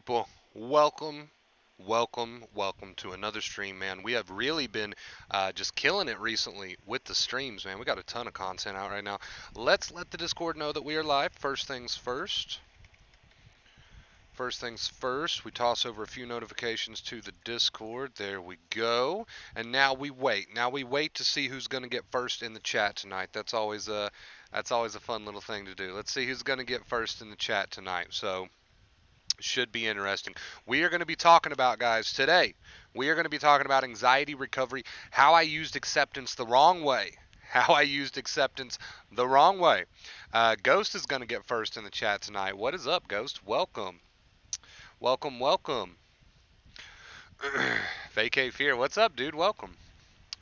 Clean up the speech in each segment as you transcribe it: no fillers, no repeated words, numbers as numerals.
people? Welcome, welcome to another stream, man. We have really been just killing it recently with the streams, man. We got a ton of content out right now. Let's let the Discord know that we are live. First things first. First things first, we toss over a few notifications to the Discord. There we go. And now we wait. Now we wait to see who's going to get first in the chat tonight. That's always a fun little thing to do. Let's see who's going to get first in the chat tonight. So should be interesting. We are going to be talking about, guys, today, we are going to be talking about anxiety recovery, how I used acceptance the wrong way. How I used acceptance the wrong way. Ghost is going to get first in the chat tonight. What is up, Ghost? Welcome. Welcome, welcome. Vacate Fear. What's up, dude? Welcome.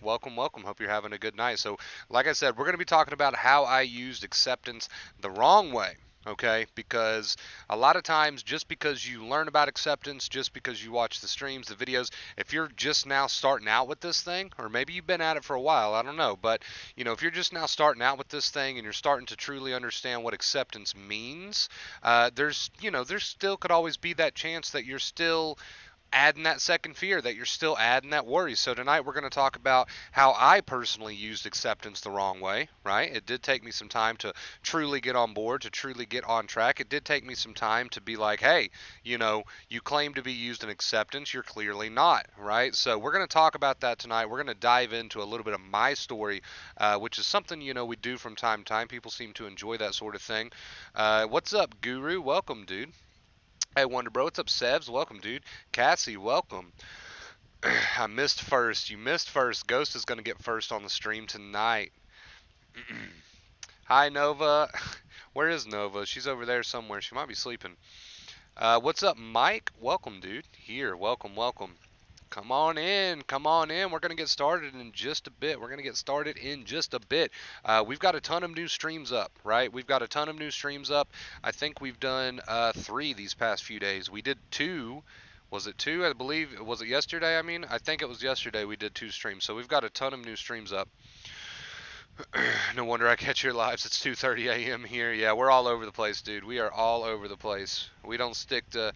Welcome. Hope you're having a good night. So, like I said, we're going to be talking about how I used acceptance the wrong way. Okay, because a lot of times, just because you learn about acceptance, just because you watch the streams, the videos, if you're just now starting out with this thing, or maybe you've been at it for a while, I don't know, but if you're just now starting out with this thing and you're starting to truly understand what acceptance means, there still could always be that chance that you're still adding that second fear, that you're still adding that worry. So tonight we're going to talk about how I personally used acceptance the wrong way, right? It did take me some time to truly get on board, to truly get on track. It did take me some time to be like, hey, you claim to be used in acceptance, you're clearly not, right? So we're going to talk about that tonight. We're going to dive into a little bit of my story, which is something, we do from time to time. People seem to enjoy that sort of thing. What's up, Guru? Welcome, dude. Hey, Wonder Bro, what's up, Sebs? Welcome, dude. Cassie, welcome. I missed first. You missed first. Ghost is going to get first on the stream tonight. Hi, Nova. Where is Nova? She's over there somewhere. She might be sleeping. What's up, Mike? Welcome, dude. Here, welcome. Come on in. We're going to get started in just a bit. We've got a ton of new streams up, right? I think we've done 3 these past few days. We did 2. Was it 2? I believe. Was it yesterday? I think it was yesterday we did 2 streams. So we've got a ton of new streams up. No wonder I catch your lives. It's 2:30 a.m. here. Yeah, we're all over the place, dude. We are all over the place. We don't stick to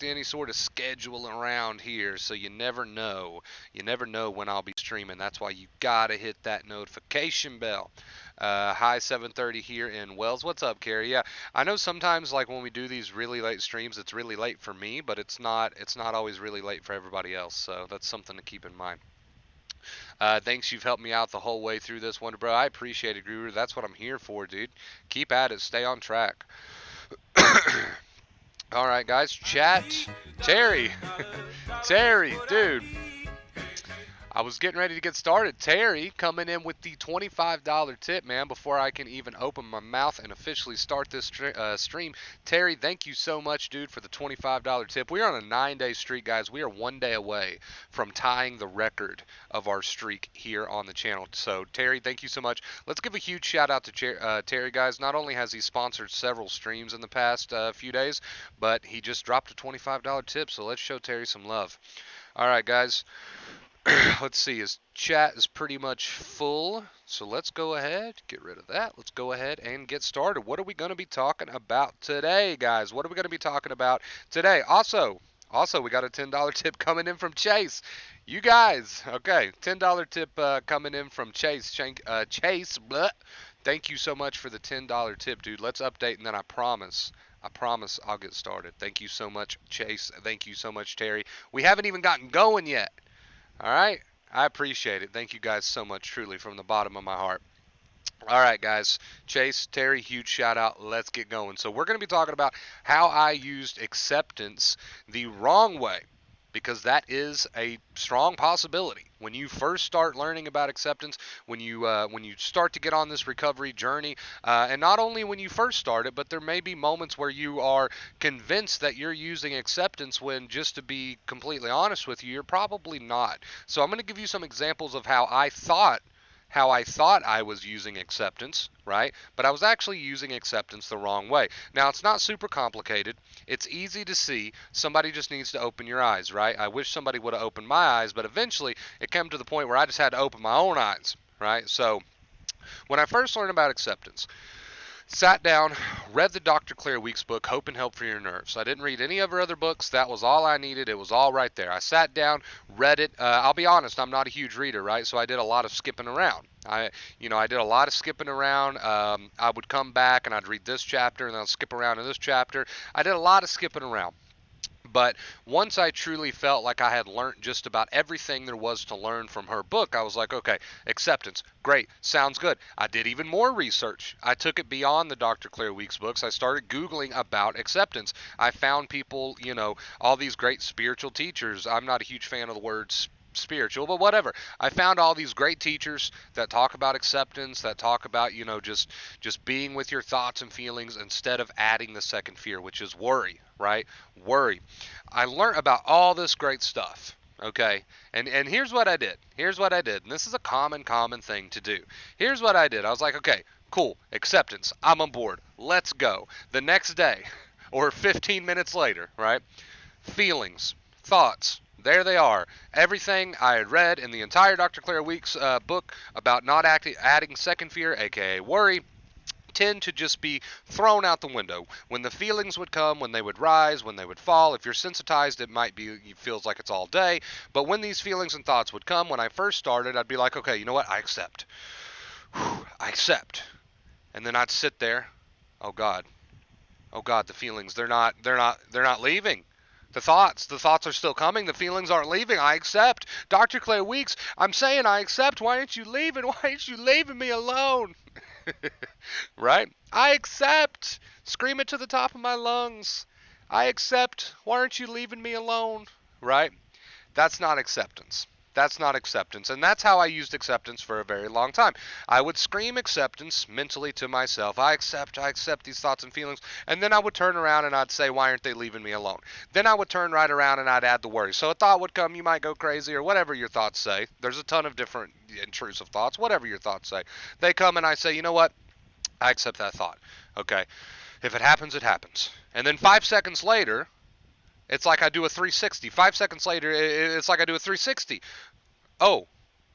any sort of schedule around here, so you never know. You never know when I'll be streaming. That's why you gotta hit that notification bell. Hi, 7:30 here in Wells. What's up, Carrie? Yeah, I know sometimes like when we do these really late streams, it's really late for me, but it's not always really late for everybody else. So that's something to keep in mind. Thanks, you've helped me out the whole way through this, Wonder Bro. I appreciate it, Guru. That's what I'm here for, dude. Keep at it. Stay on track. All right, guys. Chat. Terry. Terry, dude. I was getting ready to get started. Terry coming in with the $25 tip, man, before I can even open my mouth and officially start this stream. Terry, thank you so much, dude, for the $25 tip. We are on a 9-day streak, guys. We are 1 day away from tying the record of our streak here on the channel. So, Terry, thank you so much. Let's give a huge shout out to Terry, guys. Not only has he sponsored several streams in the past few days, but he just dropped a $25 tip. So let's show Terry some love. All right, guys. Let's see, his chat is pretty much full, so let's go ahead, get rid of that. Let's go ahead and get started. What are we going to be talking about today, guys? What are we going to be talking about today? Also, we got a $10 tip coming in from Chase. You guys, okay, $10 tip coming in from Chase. Chase, bleh. Thank you so much for the $10 tip, dude. Let's update, and then I promise I'll get started. Thank you so much, Chase. Thank you so much, Terry. We haven't even gotten going yet. All right, I appreciate it. Thank you guys so much, truly, from the bottom of my heart. All right, guys. Chase, Terry, huge shout out. Let's get going. So we're going to be talking about how I used acceptance the wrong way, because that is a strong possibility. When you first start learning about acceptance, when you start to get on this recovery journey, and not only when you first start it, but there may be moments where you are convinced that you're using acceptance when, just to be completely honest with you, you're probably not. So I'm going to give you some examples of how I thought I was using acceptance, right? But I was actually using acceptance the wrong way. Now, it's not super complicated. It's easy to see. Somebody just needs to open your eyes, right? I wish somebody would have opened my eyes, but eventually it came to the point where I just had to open my own eyes, right? So when I first learned about acceptance, Sat down, read the Dr. Claire Weeks book, Hope and Help for Your Nerves. I didn't read any of her other books. That was all I needed. It was all right there. I sat down, read it. I'll be honest, I'm not a huge reader, right? So I did a lot of skipping around. I did a lot of skipping around. I would come back and I'd read this chapter and then I'd skip around to this chapter. I did a lot of skipping around. But once I truly felt like I had learned just about everything there was to learn from her book, I was like, okay, acceptance, great, sounds good. I did even more research. I took it beyond the Dr. Claire Weeks books. I started Googling about acceptance. I found people, all these great spiritual teachers. I'm not a huge fan of the words spiritual, but whatever. I found all these great teachers that talk about acceptance, that talk about, just being with your thoughts and feelings instead of adding the second fear, which is worry, right? Worry. I learned about all this great stuff. Okay, and here's what I did. Here's what I did. And this is a common thing to do. Here's what I did. I was like, okay, cool, acceptance. I'm on board. Let's go. The next day, or 15 minutes later, right? Feelings, thoughts, there they are. Everything I had read in the entire Dr. Claire Weeks book about not adding second fear, aka worry, tend to just be thrown out the window. When the feelings would come, when they would rise, when they would fall. If you're sensitized, it might be, it feels like it's all day. But when these feelings and thoughts would come, when I first started, I'd be like, okay, you know what? I accept. I accept. And then I'd sit there. Oh God. Oh God, the feelings, they're not leaving. The thoughts are still coming. The feelings aren't leaving. I accept. Dr. Claire Weeks, I'm saying I accept. Why aren't you leaving? Why aren't you leaving me alone? Right? I accept. Scream it to the top of my lungs. I accept. Why aren't you leaving me alone? Right? That's not acceptance. That's not acceptance. And that's how I used acceptance for a very long time. I would scream acceptance mentally to myself. I accept these thoughts and feelings. And then I would turn around and I'd say, why aren't they leaving me alone? Then I would turn right around and I'd add the worry. So a thought would come, you might go crazy, or whatever your thoughts say. There's a ton of different intrusive thoughts, whatever your thoughts say. They come and I say, you know what? I accept that thought. Okay. If it happens, it happens. And then 5 seconds later, it's like I do a 360. 5 seconds later, it's like I do a 360. Oh,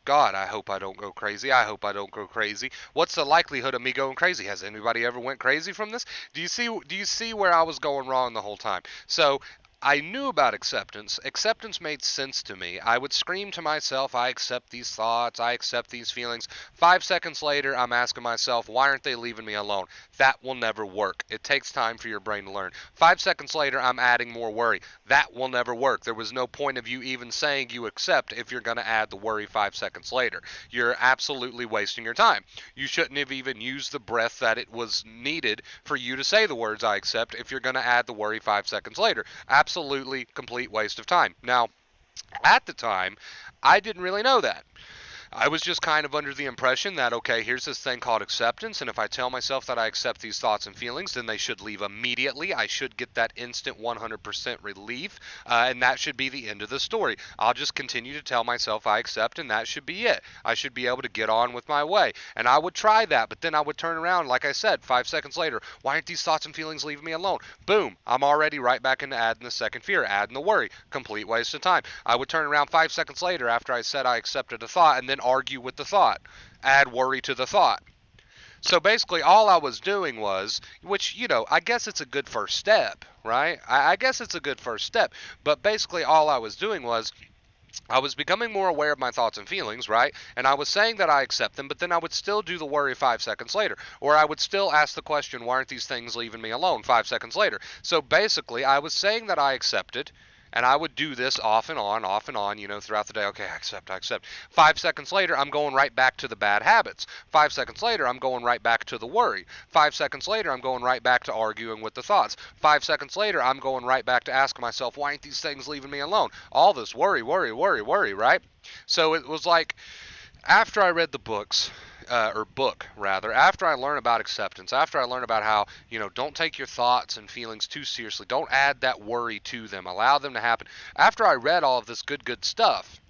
God, I hope I don't go crazy. I hope I don't go crazy. What's the likelihood of me going crazy? Has anybody ever went crazy from this? Do you see where I was going wrong the whole time? So I knew about acceptance. Acceptance made sense to me. I would scream to myself, I accept these thoughts, I accept these feelings. 5 seconds later, I'm asking myself, why aren't they leaving me alone? That will never work. It takes time for your brain to learn. 5 seconds later, I'm adding more worry. That will never work. There was no point of you even saying you accept if you're going to add the worry 5 seconds later. You're absolutely wasting your time. You shouldn't have even used the breath that it was needed for you to say the words I accept if you're going to add the worry 5 seconds later. Absolutely complete waste of time. Now, at the time, I didn't really know that. I was just kind of under the impression that, okay, here's this thing called acceptance, and if I tell myself that I accept these thoughts and feelings, then they should leave immediately. I should get that instant 100% relief, and that should be the end of the story. I'll just continue to tell myself I accept, and that should be it. I should be able to get on with my way. And I would try that, but then I would turn around, like I said, 5 seconds later, why aren't these thoughts and feelings leaving me alone? Boom, I'm already right back into adding the second fear, adding the worry. Complete waste of time. I would turn around 5 seconds later after I said I accepted a thought, and then argue with the thought, add worry to the thought. So basically all I was doing was, which, I guess it's a good first step, right? I guess it's a good first step, but basically all I was doing was, I was becoming more aware of my thoughts and feelings, right? And I was saying that I accept them, but then I would still do the worry 5 seconds later. Or I would still ask the question, why aren't these things leaving me alone 5 seconds later? So basically, I was saying that I accepted, and I would do this off and on, throughout the day. Okay, I accept. 5 seconds later, I'm going right back to the bad habits. 5 seconds later, I'm going right back to the worry. 5 seconds later, I'm going right back to arguing with the thoughts. 5 seconds later, I'm going right back to asking myself, why ain't these things leaving me alone? All this worry, right? So it was like, after I read the books, after I learned about acceptance, after I learned about how, don't take your thoughts and feelings too seriously, don't add that worry to them, allow them to happen. After I read all of this good stuff,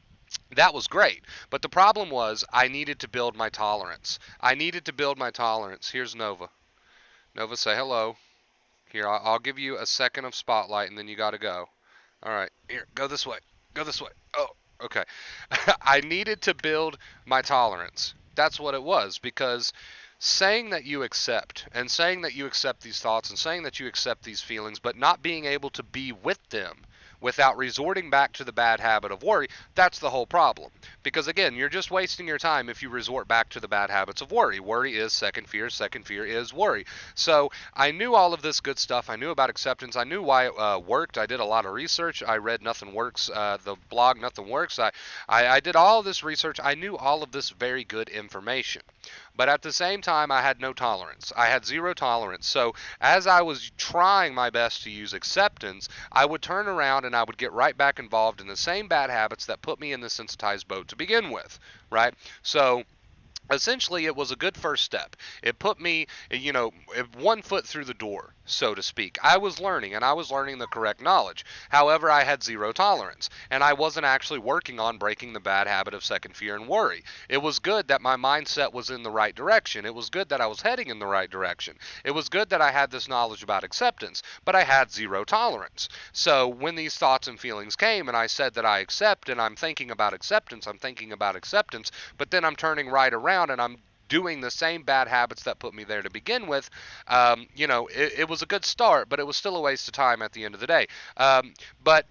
that was great. But the problem was, I needed to build my tolerance. Here's Nova. Nova, say hello. Here, I'll give you a second of spotlight, and then you got to go. All right, here, go this way. Oh, okay. I needed to build my tolerance. That's what it was, because saying that you accept, and saying that you accept these thoughts, and saying that you accept these feelings, but not being able to be with them without resorting back to the bad habit of worry, that's the whole problem. Because again, you're just wasting your time if you resort back to the bad habits of worry. Worry is second fear is worry. So I knew all of this good stuff. I knew about acceptance. I knew why it worked. I did a lot of research. I read Nothing Works, the blog Nothing Works. I did all this research. I knew all of this very good information. But at the same time, I had no tolerance. I had zero tolerance. So as I was trying my best to use acceptance, I would turn around and I would get right back involved in the same bad habits that put me in the sensitized boat to begin with, right? So essentially, it was a good first step. It put me, 1 foot through the door, so to speak. I was learning, and I was learning the correct knowledge. However, I had zero tolerance, and I wasn't actually working on breaking the bad habit of second fear and worry. It was good that my mindset was in the right direction. It was good that I was heading in the right direction. It was good that I had this knowledge about acceptance, but I had zero tolerance. So when these thoughts and feelings came, and I said that I accept, and I'm thinking about acceptance, but then I'm turning right around and I'm doing the same bad habits that put me there to begin with, it was a good start, but it was still a waste of time at the end of the day. But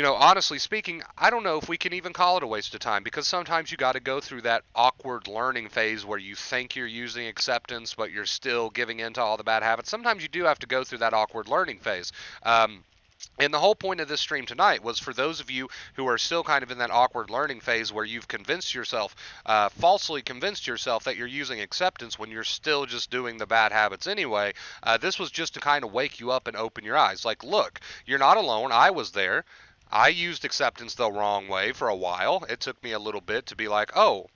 honestly speaking, I don't know if we can even call it a waste of time, because sometimes you got to go through that awkward learning phase where you think you're using acceptance, but you're still giving in to all the bad habits. Sometimes you do have to go through that awkward learning phase. And the whole point of this stream tonight was for those of you who are still kind of in that awkward learning phase where you've falsely convinced yourself that you're using acceptance when you're still just doing the bad habits anyway. This was just to kind of wake you up and open your eyes. Like, look, you're not alone. I was there. I used acceptance the wrong way for a while. It took me a little bit to be like, oh,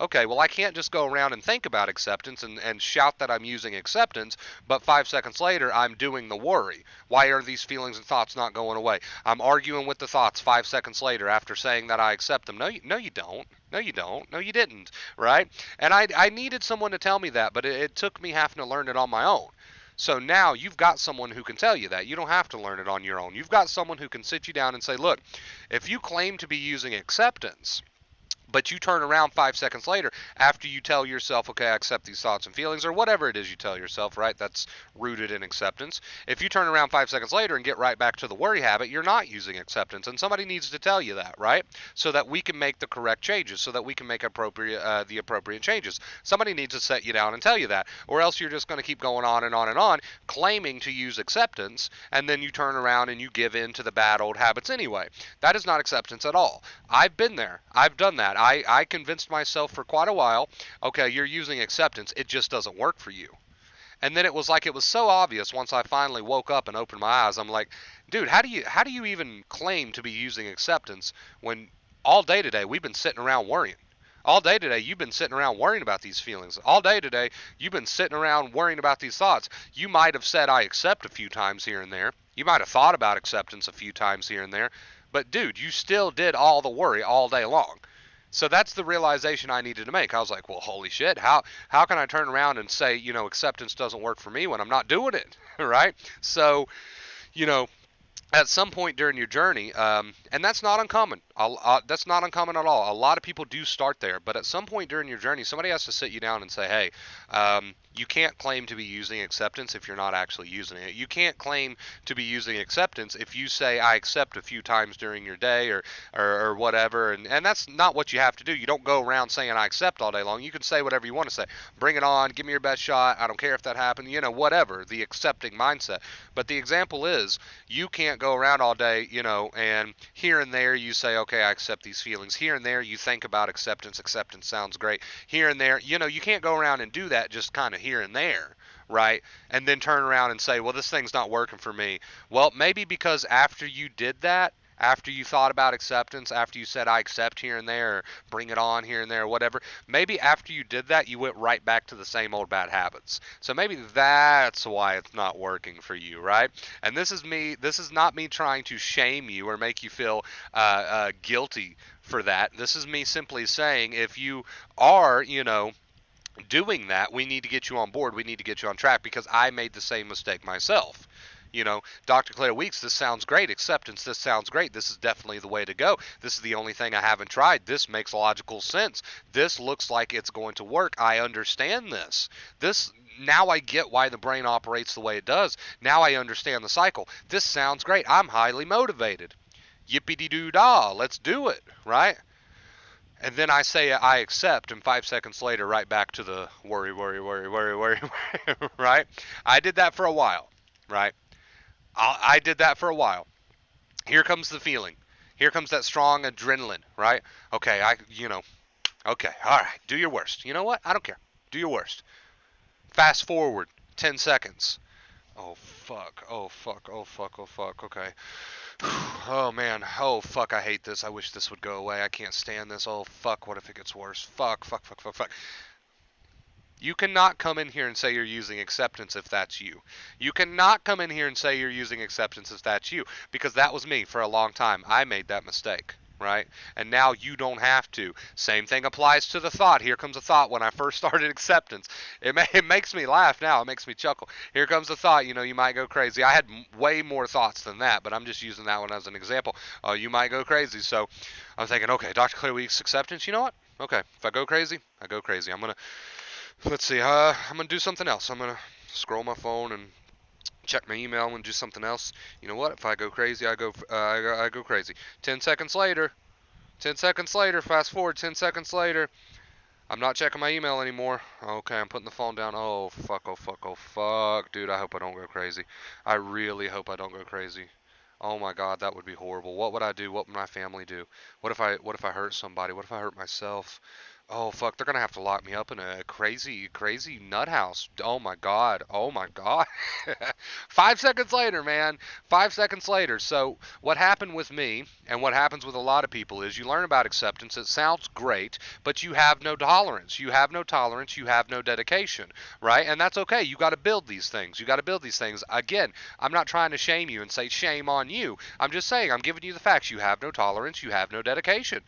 okay, well, I can't just go around and think about acceptance and shout that I'm using acceptance, but 5 seconds later, I'm doing the worry. Why are these feelings and thoughts not going away? I'm arguing with the thoughts 5 seconds later after saying that I accept them. No, you don't. No, you don't. No, you didn't, right? And I needed someone to tell me that, but it took me having to learn it on my own. So now you've got someone who can tell you that. You don't have to learn it on your own. You've got someone who can sit you down and say, look, if you claim to be using acceptance, but you turn around 5 seconds later after you tell yourself, okay, I accept these thoughts and feelings, or whatever it is you tell yourself, right? That's rooted in acceptance. If you turn around 5 seconds later and get right back to the worry habit, you're not using acceptance. And somebody needs to tell you that, right? So that we can make the correct changes, so that we can make the appropriate changes. Somebody needs to set you down and tell you that, or else you're just going to keep going on and on and on, claiming to use acceptance, and then you turn around and you give in to the bad old habits anyway. That is not acceptance at all. I've been there. I've done that. I convinced myself for quite a while, okay, you're using acceptance, it just doesn't work for you. And then it was so obvious once I finally woke up and opened my eyes. I'm like, dude, how do you even claim to be using acceptance when all day today we've been sitting around worrying? All day today you've been sitting around worrying about these feelings. All day today you've been sitting around worrying about these thoughts. You might have said I accept a few times here and there. You might have thought about acceptance a few times here and there. But dude, you still did all the worry all day long. So that's the realization I needed to make. I was like, well, holy shit, how can I turn around and say, acceptance doesn't work for me when I'm not doing it, right? So, at some point during your journey, and that's not uncommon. That's not uncommon at all. A lot of people do start there, but at some point during your journey, somebody has to sit you down and say, hey, you can't claim to be using acceptance if you're not actually using it. You can't claim to be using acceptance if you say, I accept a few times during your day or whatever, and that's not what you have to do. You don't go around saying I accept all day long. You can say whatever you want to say. Bring it on, give me your best shot, I don't care if that happened, whatever, the accepting mindset. But the example is, you can't go around all day, and here and there you say, okay, I accept these feelings. Here and there you think about acceptance. Acceptance sounds great. Here and there, you can't go around and do that just kind of here and there, right? And then turn around and say, well, this thing's not working for me. Well, maybe because after you did that, after you thought about acceptance, after you said I accept here and there, or bring it on here and there, or whatever, maybe after you did that, you went right back to the same old bad habits. So maybe that's why it's not working for you, right? And this is not me trying to shame you or make you feel guilty for that. This is me simply saying, if you are, doing that, we need to get you on board. We need to get you on track, because I made the same mistake myself. You know, Dr. Claire Weeks, this sounds great. Acceptance, this sounds great. This is definitely the way to go. This is the only thing I haven't tried. This makes logical sense. This looks like it's going to work. I understand this. Now I get why the brain operates the way it does. Now I understand the cycle. This sounds great. I'm highly motivated. Yippee-dee-doo-dah, let's do it, right? And then I say I accept, and 5 seconds later, right back to the worry, worry, worry, worry, worry, right? I did that for a while, right? I did that for a while. Here comes the feeling. Here comes that strong adrenaline, right? Okay, okay, all right, do your worst. You know what? I don't care. Do your worst. Fast forward 10 seconds. Oh, fuck. Oh, fuck. Oh, fuck. Oh, fuck. Okay. Oh, man. Oh, fuck. I hate this. I wish this would go away. I can't stand this. Oh, fuck. What if it gets worse? Fuck, fuck, fuck, fuck, fuck. You cannot come in here and say you're using acceptance if that's you. You cannot come in here and say you're using acceptance if that's you, because that was me for a long time. I made that mistake, right? And now you don't have to. Same thing applies to the thought. Here comes a thought when I first started acceptance. It makes me laugh now. It makes me chuckle. Here comes a thought, you might go crazy. I had way more thoughts than that, but I'm just using that one as an example. Oh, you might go crazy. So I was thinking, okay, Dr. Claire Weeks acceptance, you know what? Okay, if I go crazy, I go crazy. Let's see, I'm going to do something else. I'm going to scroll my phone and check my email and do something else. You know what? If I go crazy, I go crazy. 10 seconds later, fast forward 10 seconds later, I'm not checking my email anymore. Okay, I'm putting the phone down. Oh, fuck, oh, fuck, oh, fuck. Dude, I hope I don't go crazy. I really hope I don't go crazy. Oh my God, that would be horrible. What would I do? What would my family do? What if I hurt somebody? What if I hurt myself? Oh fuck, they're gonna have to lock me up in a crazy, crazy nut house. Oh my God. Oh my God. 5 seconds later, man. 5 seconds later. So what happened with me and what happens with a lot of people is you learn about acceptance. It sounds great, but you have no tolerance. You have no tolerance. You have no dedication, right? And that's okay. You got to build these things. You got to build these things. Again, I'm not trying to shame you and say shame on you. I'm just saying, I'm giving you the facts. You have no tolerance. You have no dedication.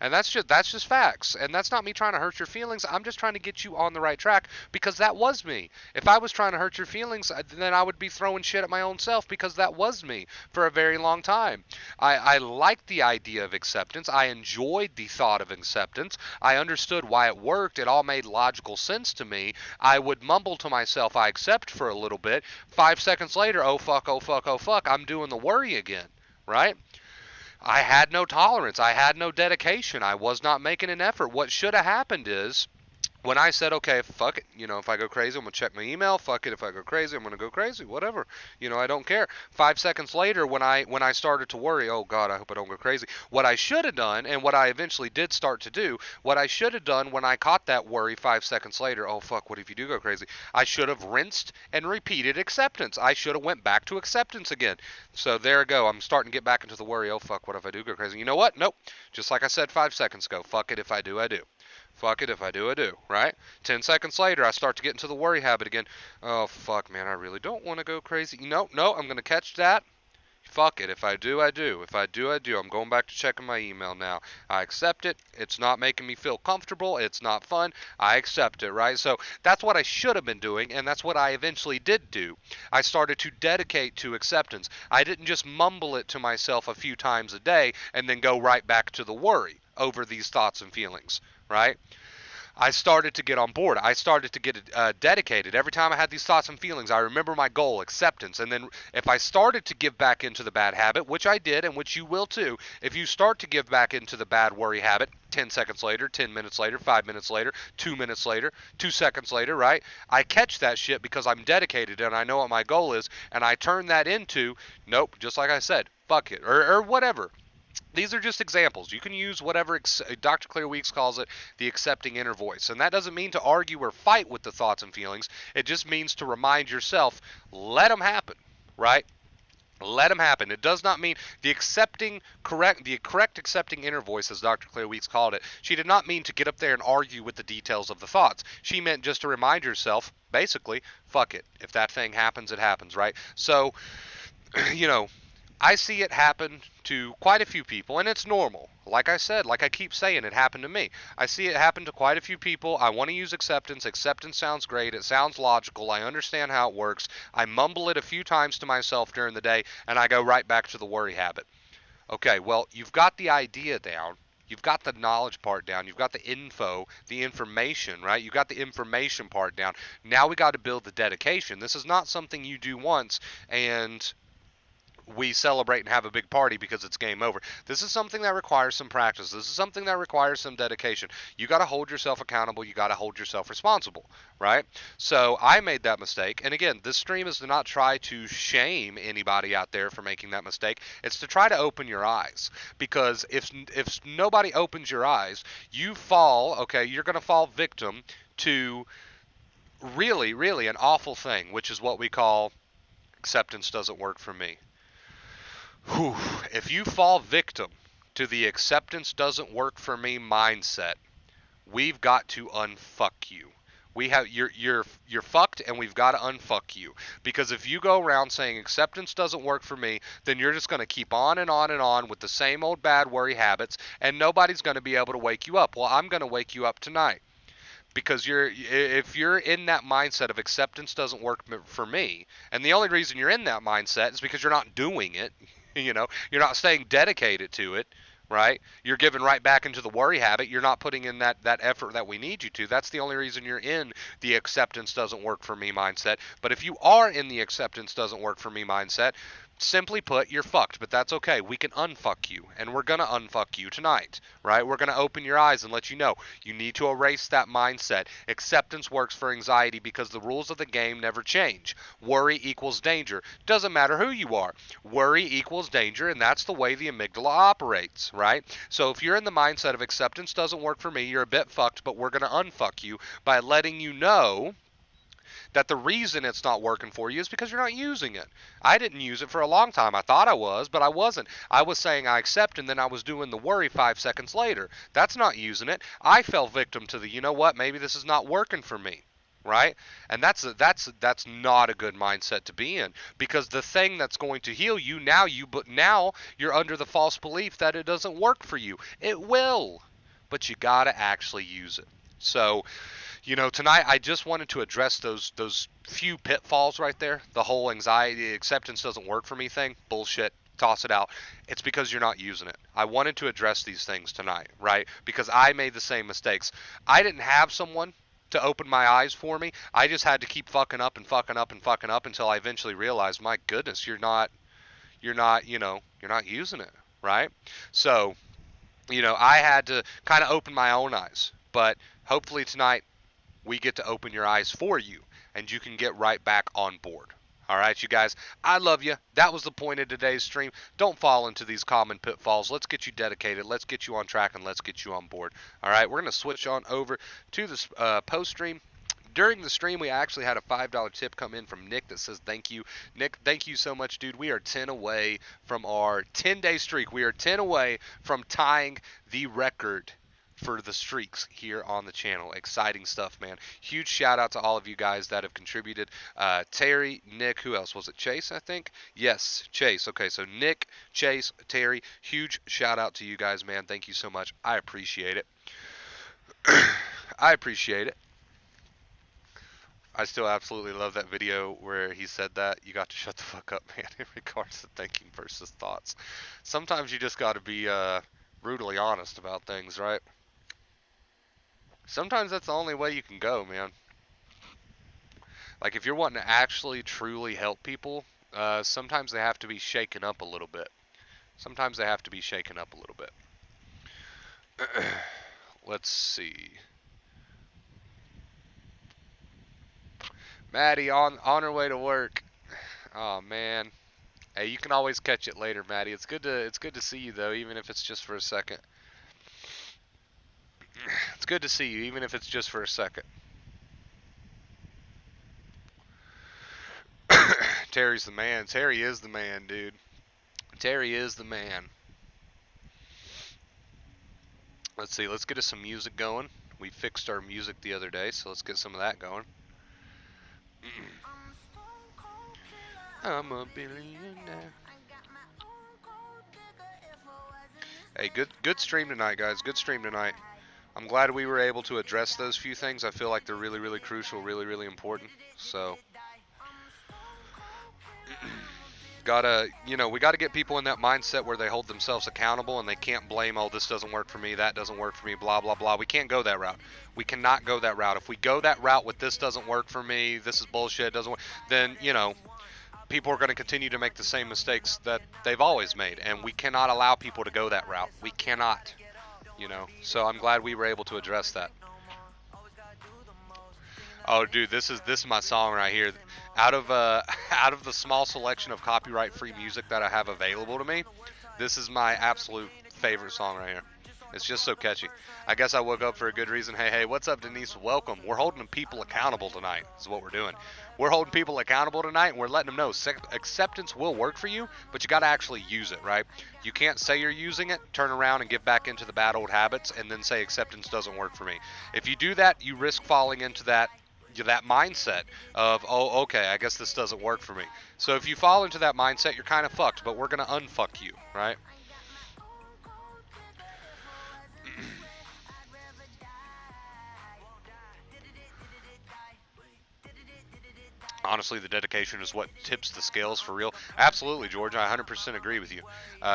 And that's just facts. And that's not me trying to hurt your feelings. I'm just trying to get you on the right track, because that was me. If I was trying to hurt your feelings, then I would be throwing shit at my own self, because that was me for a very long time. I liked the idea of acceptance. I enjoyed the thought of acceptance. I understood why it worked. It all made logical sense to me. I would mumble to myself, I accept, for a little bit. 5 seconds later, oh fuck, oh fuck, oh fuck, I'm doing the worry again, right? I had no tolerance. I had no dedication. I was not making an effort. What should have happened is, when I said, okay, fuck it, if I go crazy, I'm going to check my email. Fuck it, if I go crazy, I'm going to go crazy. Whatever. I don't care. 5 seconds later, when I started to worry, oh God, I hope I don't go crazy. What I should have done, and what I eventually did start to do, what I should have done when I caught that worry 5 seconds later, oh fuck, what if you do go crazy? I should have rinsed and repeated acceptance. I should have went back to acceptance again. So there I go. I'm starting to get back into the worry. Oh fuck, what if I do go crazy? You know what? Nope. Just like I said 5 seconds ago. Fuck it, if I do, I do. Fuck it, if I do, I do, right? 10 seconds later, I start to get into the worry habit again. Oh, fuck, man, I really don't want to go crazy. No, I'm going to catch that. Fuck it, if I do, I do. If I do, I do. I'm going back to checking my email now. I accept it. It's not making me feel comfortable. It's not fun. I accept it, right? So that's what I should have been doing, and that's what I eventually did do. I started to dedicate to acceptance. I didn't just mumble it to myself a few times a day and then go right back to the worry over these thoughts and feelings, right? I started to get on board. I started to get dedicated. Every time I had these thoughts and feelings, I remember my goal, acceptance. And then if I started to give back into the bad habit, which I did, and which you will too, if you start to give back into the bad worry habit, 10 seconds later, 10 minutes later, 5 minutes later, 2 minutes later, 2 seconds later, right? I catch that shit because I'm dedicated and I know what my goal is, and I turn that into, nope, just like I said, fuck it, or whatever. These are just examples. You can use whatever Dr. Claire Weeks calls it, the accepting inner voice. And that doesn't mean to argue or fight with the thoughts and feelings. It just means to remind yourself, let them happen, right? Let them happen. It does not mean the correct accepting inner voice, as Dr. Claire Weeks called it. She did not mean to get up there and argue with the details of the thoughts. She meant just to remind yourself, basically, fuck it. If that thing happens, it happens, right? So, I see it happen to quite a few people, and it's normal. Like I said, like I keep saying, it happened to me. I see it happen to quite a few people. I want to use acceptance. Acceptance sounds great. It sounds logical. I understand how it works. I mumble it a few times to myself during the day, and I go right back to the worry habit. Okay, well, you've got the idea down. You've got the knowledge part down. You've got the info, the information, right? You've got the information part down. Now we got to build the dedication. This is not something you do once and we celebrate and have a big party because it's game over. This is something that requires some practice. This is something that requires some dedication. You got to hold yourself accountable. You got to hold yourself responsible, right? So I made that mistake. And again, this stream is to not try to shame anybody out there for making that mistake. It's to try to open your eyes. Because if nobody opens your eyes, you fall, okay, you're going to fall victim to really, really an awful thing, which is what we call acceptance doesn't work for me. Whew. If you fall victim to the acceptance doesn't work for me mindset, we've got to unfuck you. You're fucked, and we've got to unfuck you. Because if you go around saying acceptance doesn't work for me, then you're just going to keep on and on and on with the same old bad worry habits, and nobody's going to be able to wake you up. Well, I'm going to wake you up tonight. Because if you're in that mindset of acceptance doesn't work for me, and the only reason you're in that mindset is because you're not doing it, you're not staying dedicated to it, right? You're giving right back into the worry habit. You're not putting in that effort that we need you to. That's the only reason you're in the acceptance doesn't work for me mindset. But if you are in the acceptance doesn't work for me mindset, simply put, you're fucked, but that's okay. We can unfuck you, and we're going to unfuck you tonight, right? We're going to open your eyes and let you know you need to erase that mindset. Acceptance works for anxiety because the rules of the game never change. Worry equals danger. Doesn't matter who you are. Worry equals danger, and that's the way the amygdala operates, right? So if you're in the mindset of acceptance doesn't work for me, you're a bit fucked, but we're going to unfuck you by letting you know that the reason it's not working for you is because you're not using it. I didn't use it for a long time. I thought I was, but I wasn't. I was saying I accept, and then I was doing the worry 5 seconds later. That's not using it. I fell victim to the, you know what, maybe this is not working for me. Right? And that's not a good mindset to be in, because the thing that's going to heal you now you're under the false belief that it doesn't work for you. It will, but you got to actually use it. So tonight I just wanted to address those few pitfalls right there. The whole anxiety, acceptance doesn't work for me thing, bullshit. Toss it out. It's because you're not using it. I wanted to address these things tonight, right? Because I made the same mistakes. I didn't have someone to open my eyes for me. I just had to keep fucking up and fucking up and fucking up until I eventually realized, my goodness, you're not using it, right? So, I had to kind of open my own eyes. But hopefully tonight we get to open your eyes for you, and you can get right back on board. All right, you guys, I love you. That was the point of today's stream. Don't fall into these common pitfalls. Let's get you dedicated. Let's get you on track, and let's get you on board. All right, we're going to switch on over to this post-stream. During the stream, we actually had a $5 tip come in from Nick that says, thank you. Nick, thank you so much, dude. We are 10 away from our 10-day streak. We are 10 away from tying the record for the streaks here on the channel. Exciting stuff, man. Huge shout out to all of you guys that have contributed. Terry, Nick, who else was it? Chase, I think? Yes, Chase. Okay, so Nick, Chase, Terry, huge shout out to you guys, man. Thank you so much. I appreciate it. I appreciate it. I still absolutely love that video where he said that. You got to shut the fuck up, man, in regards to thinking versus thoughts. Sometimes you just got to be brutally honest about things, right? Sometimes that's the only way you can go, man. Like, if you're wanting to actually, truly help people, sometimes they have to be shaken up a little bit. Sometimes they have to be shaken up a little bit. Let's see. Maddie, on her way to work. Oh, man. Hey, you can always catch it later, Maddie. It's good to see you, though, even if it's just for a second. It's good to see you, even if it's just for a second. Terry's the man. Terry is the man, dude. Terry is the man. Let's see. Let's get us some music going. We fixed our music the other day, so let's get some of that going. I'm a billionaire. Hey, good stream tonight, guys. Good stream tonight. I'm glad we were able to address those few things. I feel like they're really, really crucial, really, really important. So, we gotta get people in that mindset where they hold themselves accountable and they can't blame, oh, this doesn't work for me, that doesn't work for me, blah, blah, blah. We can't go that route. We cannot go that route. If we go that route with this doesn't work for me, this is bullshit, it doesn't work, then, people are going to continue to make the same mistakes that they've always made, and we cannot allow people to go that route. We cannot, So I'm glad we were able to address that. Oh, dude, this is my song right here. Out of the small selection of copyright-free music that I have available to me, this is my absolute favorite song right here. It's just so catchy. I guess I woke up for a good reason. Hey, what's up, Denise? Welcome. We're holding people accountable tonight is what we're doing. We're holding people accountable tonight, and we're letting them know acceptance will work for you, but you got to actually use it, right? You can't say you're using it, turn around and get back into the bad old habits, and then say acceptance doesn't work for me. If you do that, you risk falling into that mindset of, oh, okay, I guess this doesn't work for me. So if you fall into that mindset, you're kind of fucked, but we're going to unfuck you, right? Honestly, the dedication is what tips the scales for real. Absolutely, George. I 100% agree with you.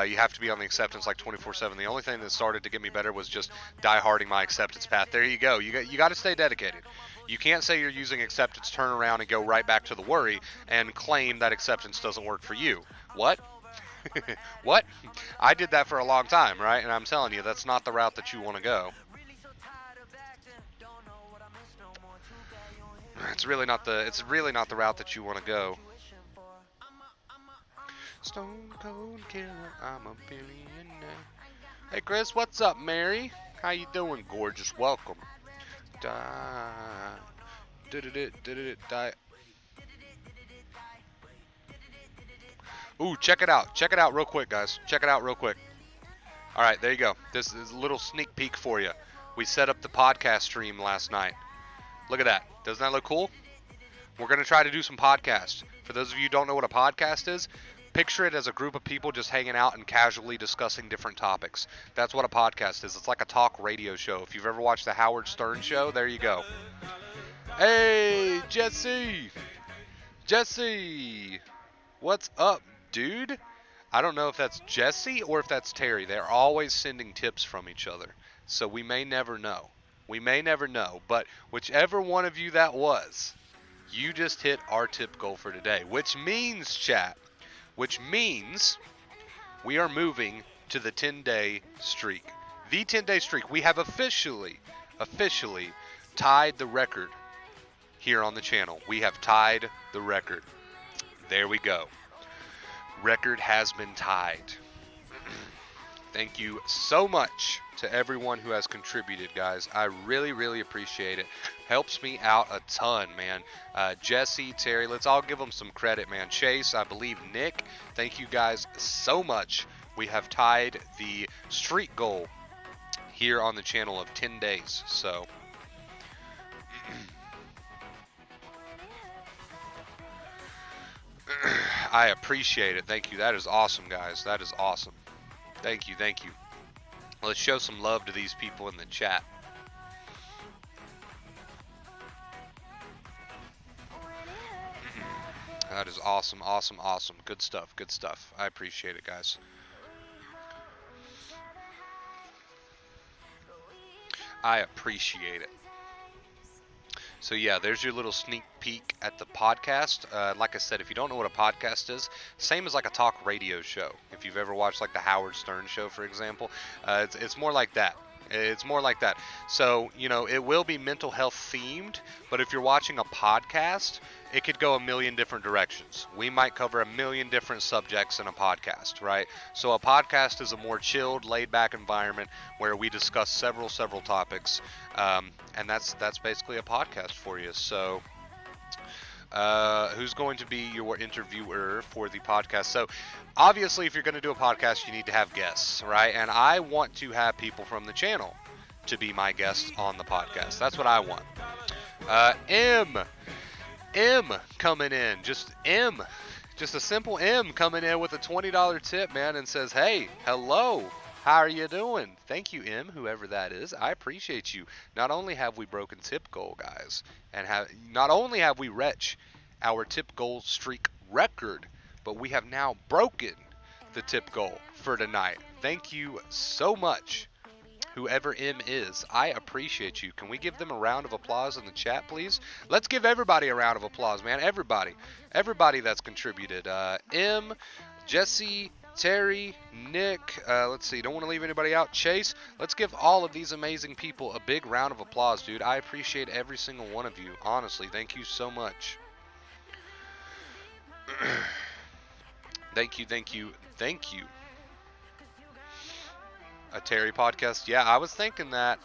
You have to be on the acceptance like 24/7. The only thing that started to get me better was just die-harding my acceptance path. There you go. You got to stay dedicated. You can't say you're using acceptance, turn around, and go right back to the worry and claim that acceptance doesn't work for you. What? What? I did that for a long time, right? And I'm telling you, that's not the route that you want to go. It's really not the route that you want to go. Stone Cold Killer, I'm a billionaire. Hey Chris, what's up, Mary? How you doing, gorgeous? Welcome. Die. Ooh, check it out. Check it out real quick, guys. Check it out real quick. All right, there you go. This is a little sneak peek for you. We set up the podcast stream last night. Look at that. Doesn't that look cool? We're going to try to do some podcasts. For those of you who don't know what a podcast is, picture it as a group of people just hanging out and casually discussing different topics. That's what a podcast is. It's like a talk radio show. If you've ever watched the Howard Stern show, there you go. Hey, Jesse! Jesse! What's up, dude? I don't know if that's Jesse or if that's Terry. They're always sending tips from each other. So we may never know. We may never know, but whichever one of you that was, you just hit our tip goal for today, which means, chat, we are moving to the 10-day streak. The 10-day streak. We have officially tied the record here on the channel. We have tied the record. There we go. Record has been tied. Thank you so much to everyone who has contributed, guys. I really, really appreciate it. Helps me out a ton, man. Jesse, Terry, let's all give them some credit, man. Chase, I believe Nick, thank you guys so much. We have tied the streak goal here on the channel of 10 days. So, I appreciate it. Thank you. That is awesome, guys. That is awesome. Thank you, thank you. Let's show some love to these people in the chat. That is awesome, awesome, awesome. Good stuff, good stuff. I appreciate it, guys. I appreciate it. So yeah, there's your little sneak peek at the podcast. Like I said, if you don't know what a podcast is, same as like a talk radio show. If you've ever watched like the Howard Stern show, for example, it's more like that. It's more like that. So, you know, it will be mental health themed, but if you're watching a podcast, it could go a million different directions. We might cover a million different subjects in a podcast, right? So a podcast is a more chilled, laid-back environment where we discuss several topics, and that's basically a podcast for you. So who's going to be your interviewer for the podcast? So obviously, if you're going to do a podcast, you need to have guests, right? And I want to have people from the channel to be my guests on the podcast. That's what I want. M coming in, just a simple M coming in with a $20 tip, man, and says, hey, hello, How are you doing? Thank you, M, whoever that is. I appreciate you. Not only have we broken tip goal, guys, and not only have we reached our tip goal streak record, but we have now broken the tip goal for tonight. Thank you so much, whoever M is. I appreciate you. Can we give them a round of applause in the chat, please? Let's give everybody a round of applause, man. Everybody that's contributed. M, Jesse, Terry, Nick, let's see, don't want to leave anybody out. Chase, let's give all of these amazing people a big round of applause, dude. I appreciate every single one of you. Honestly, thank you so much. Thank you. A Terry podcast. Yeah, I was thinking that.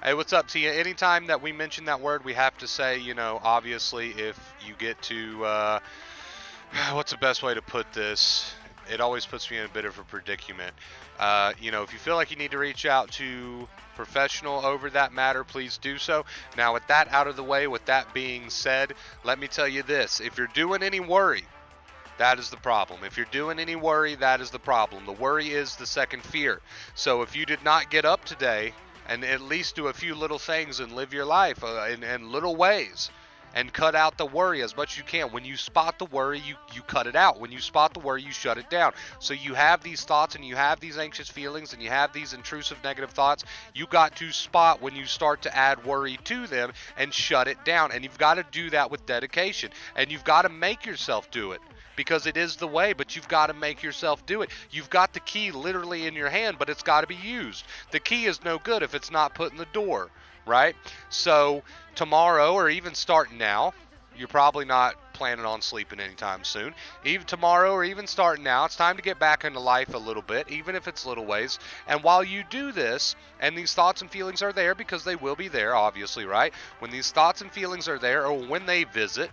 Hey, what's up, Tia? Anytime that we mention that word, we have to say, obviously, if you get to, what's the best way to put this? It always puts me in a bit of a predicament. If you feel like you need to reach out to professional over that matter, please do so. Now, with that out of the way, with that being said, let me tell you this. If you're doing any worry, that is the problem. If you're doing any worry, that is the problem. The worry is the second fear. So if you did not get up today and at least do a few little things and live your life in little ways and cut out the worry as much as you can. When you spot the worry, you cut it out. When you spot the worry, you shut it down. So you have these thoughts and you have these anxious feelings and you have these intrusive negative thoughts. You got to spot when you start to add worry to them and shut it down. And you've got to do that with dedication. And you've got to make yourself do it. Because it is the way, but you've got to make yourself do it. You've got the key literally in your hand, but it's got to be used. The key is no good if it's not put in the door, right? So tomorrow, or even starting now, you're probably not planning on sleeping anytime soon. Even tomorrow, or even starting now, it's time to get back into life a little bit, even if it's little ways. And while you do this, and these thoughts and feelings are there, because they will be there, obviously, right? When these thoughts and feelings are there, or when they visit,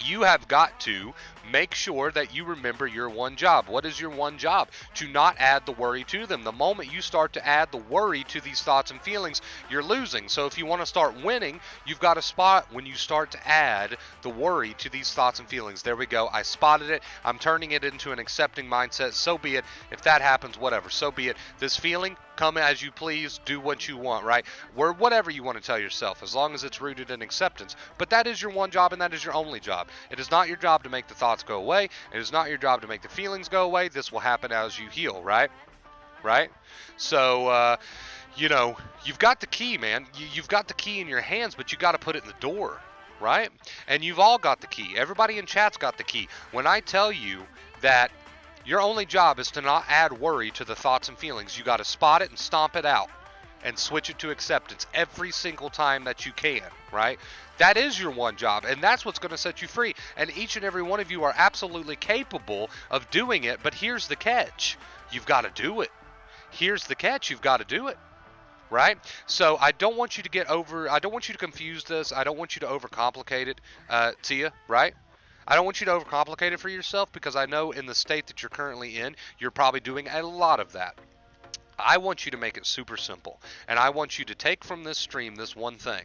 you have got to make sure that you remember your one job. What is your one job? To not add the worry to them. The moment you start to add the worry to these thoughts and feelings, you're losing. So if you want to start winning, you've got to spot when you start to add the worry to these thoughts and feelings. There we go. I spotted it. I'm turning it into an accepting mindset. So be it. If that happens, whatever. So be it. This feeling, come as you please, do what you want, right? Word, whatever you want to tell yourself, as long as it's rooted in acceptance. But that is your one job, and that is your only job. It is not your job to make the thoughts go away. It is not your job to make the feelings go away. This will happen as you heal, right? Right? So, you've got the key, man. You've got the key in your hands, but you got to put it in the door, right? And you've all got the key. Everybody in chat's got the key. When I tell you that your only job is to not add worry to the thoughts and feelings, you got to spot it and stomp it out and switch it to acceptance every single time that you can, right? That is your one job, and that's what's going to set you free. And each and every one of you are absolutely capable of doing it, but here's the catch. You've got to do it. Here's the catch. You've got to do it, right? So I don't want you to I don't want you to confuse this. I don't want you to overcomplicate it, Tia, right? I don't want you to overcomplicate it for yourself, because I know in the state that you're currently in, you're probably doing a lot of that. I want you to make it super simple, and I want you to take from this stream this one thing.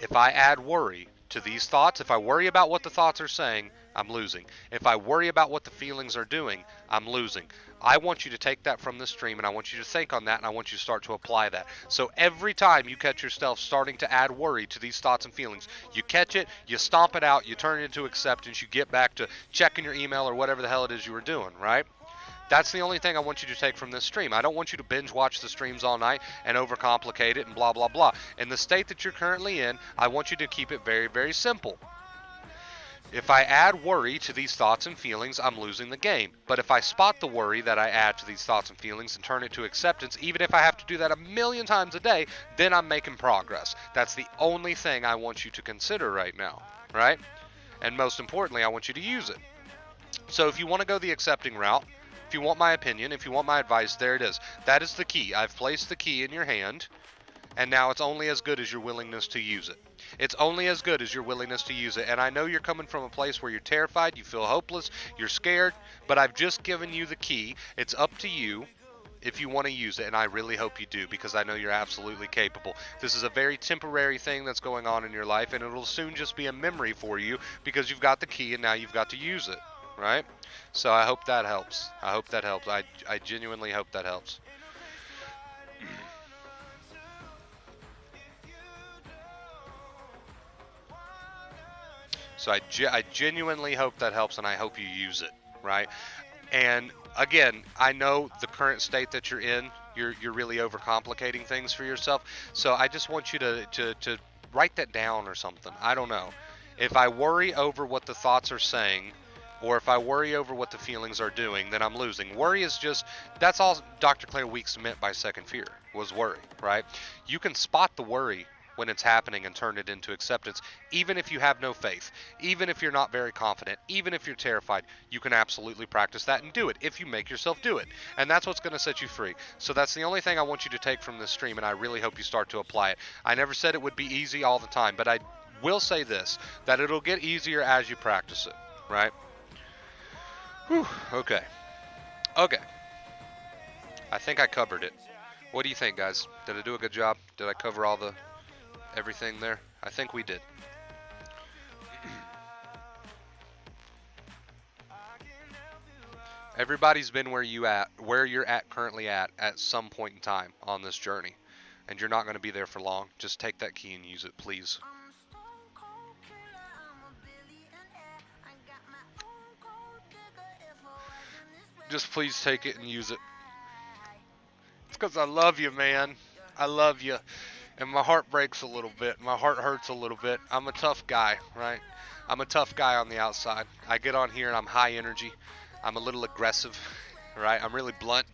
If I add worry to these thoughts, if I worry about what the thoughts are saying, I'm losing. If I worry about what the feelings are doing, I'm losing. I want you to take that from this stream, and I want you to think on that, and I want you to start to apply that. So every time you catch yourself starting to add worry to these thoughts and feelings, you catch it, you stomp it out, you turn it into acceptance, you get back to checking your email or whatever the hell it is you were doing, right? That's the only thing I want you to take from this stream. I don't want you to binge watch the streams all night and overcomplicate it and blah, blah, blah. In the state that you're currently in, I want you to keep it very, very simple. If I add worry to these thoughts and feelings, I'm losing the game. But if I spot the worry that I add to these thoughts and feelings and turn it to acceptance, even if I have to do that 1,000,000 times a day, then I'm making progress. That's the only thing I want you to consider right now, right? And most importantly, I want you to use it. So if you want to go the accepting route, if you want my opinion, if you want my advice, there it is. That is the key. I've placed the key in your hand, and now it's only as good as your willingness to use it. It's only as good as your willingness to use it. And I know you're coming from a place where you're terrified, you feel hopeless, you're scared, but I've just given you the key. It's up to you if you want to use it, and I really hope you do, because I know you're absolutely capable. This is a very temporary thing that's going on in your life, and it'll soon just be a memory for you, because you've got the key and now you've got to use it. right? So I hope that helps. I hope that helps. I genuinely hope that helps. So I genuinely hope that helps, and I hope you use it, right? And again, I know the current state that you're in, you're really overcomplicating things for yourself. So I just want you to write that down or something. I don't know. If I worry over what the thoughts are saying, or if I worry over what the feelings are doing, then I'm losing. Worry is just, that's all Dr. Claire Weeks meant by second fear, was worry, right? You can spot the worry when it's happening and turn it into acceptance, even if you have no faith, even if you're not very confident, even if you're terrified. You can absolutely practice that and do it if you make yourself do it. And that's what's going to set you free. So that's the only thing I want you to take from this stream, and I really hope you start to apply it. I never said it would be easy all the time, but I will say this, that it'll get easier as you practice it, right? Whew, okay. Okay. I think I covered it. What do you think, guys? Did I do a good job? Did I cover all the everything there? I think we did. Everybody's been where you're at currently at some point in time on this journey, and you're not going to be there for long. Just take that key and use it, please. Just please take it and use it. It's because I love you, man. I love you. And my heart breaks a little bit. My heart hurts a little bit. I'm a tough guy, right? I'm a tough guy on the outside. I get on here and I'm high energy. I'm a little aggressive, right? I'm really blunt.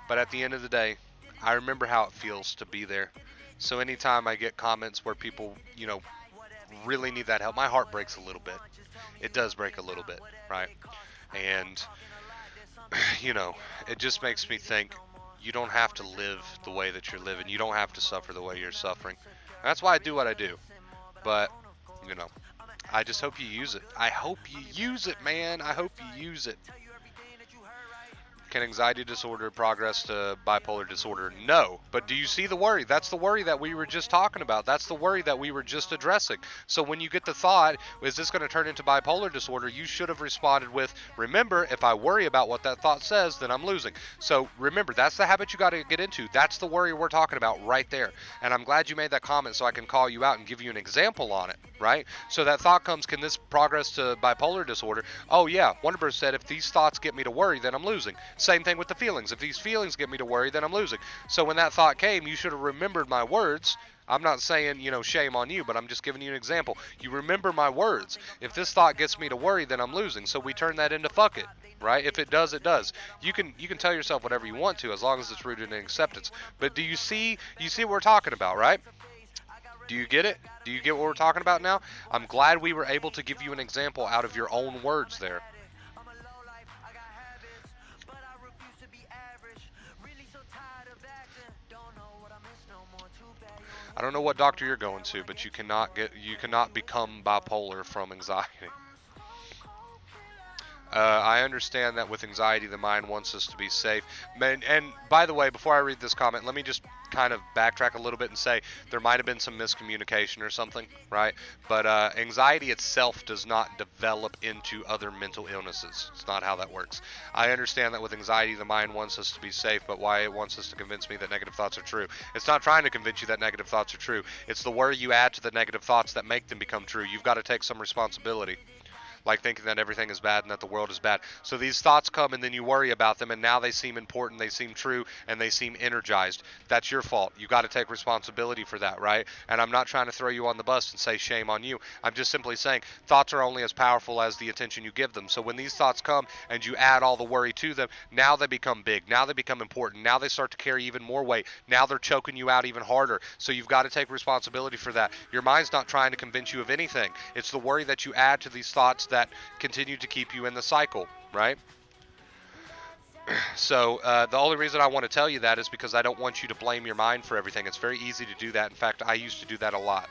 But at the end of the day, I remember how it feels to be there. So anytime I get comments where people, really need that help, my heart breaks a little bit. It does break a little bit, right? And, it just makes me think, you don't have to live the way that you're living. You don't have to suffer the way you're suffering. That's why I do what I do. But, I just hope you use it. I hope you use it, man. I hope you use it. Can anxiety disorder progress to bipolar disorder? No. But do you see the worry? That's the worry that we were just talking about. That's the worry that we were just addressing. So when you get the thought, is this going to turn into bipolar disorder? You should have responded with, remember, if I worry about what that thought says, then I'm losing. So remember, that's the habit you got to get into. That's the worry we're talking about right there. And I'm glad you made that comment so I can call you out and give you an example on it, right? So that thought comes, can this progress to bipolar disorder? Oh yeah, Wonderbird said, if these thoughts get me to worry, then I'm losing. Same thing with the feelings. If these feelings get me to worry, then I'm losing. So when that thought came, you should have remembered my words. I'm not saying, shame on you, but I'm just giving you an example. You remember my words. If this thought gets me to worry, then I'm losing. So we turn that into fuck it, right? If it does, it does. You can tell yourself whatever you want to, as long as it's rooted in acceptance. But do you see what we're talking about, right? Do you get it? Do you get what we're talking about now? I'm glad we were able to give you an example out of your own words there. I don't know what doctor you're going to, but you cannot become bipolar from anxiety. I understand that with anxiety, the mind wants us to be safe. And by the way, before I read this comment, let me just kind of backtrack a little bit and say there might have been some miscommunication or something, right? But anxiety itself does not develop into other mental illnesses. It's not how that works. I understand that with anxiety, the mind wants us to be safe, but why it wants us to convince me that negative thoughts are true. It's not trying to convince you that negative thoughts are true. It's the worry you add to the negative thoughts that make them become true. You've got to take some responsibility. Like thinking that everything is bad and that the world is bad. So these thoughts come and then you worry about them, and now they seem important, they seem true, and they seem energized. That's your fault. You got to take responsibility for that, right? And I'm not trying to throw you on the bus and say shame on you. I'm just simply saying thoughts are only as powerful as the attention you give them. So when these thoughts come and you add all the worry to them, now they become big. Now they become important. Now they start to carry even more weight. Now they're choking you out even harder. So you've got to take responsibility for that. Your mind's not trying to convince you of anything. It's the worry that you add to these thoughts that continue to keep you in the cycle, right? So the only reason I want to tell you that is because I don't want you to blame your mind for everything. It's very easy to do that. In fact, I used to do that a lot.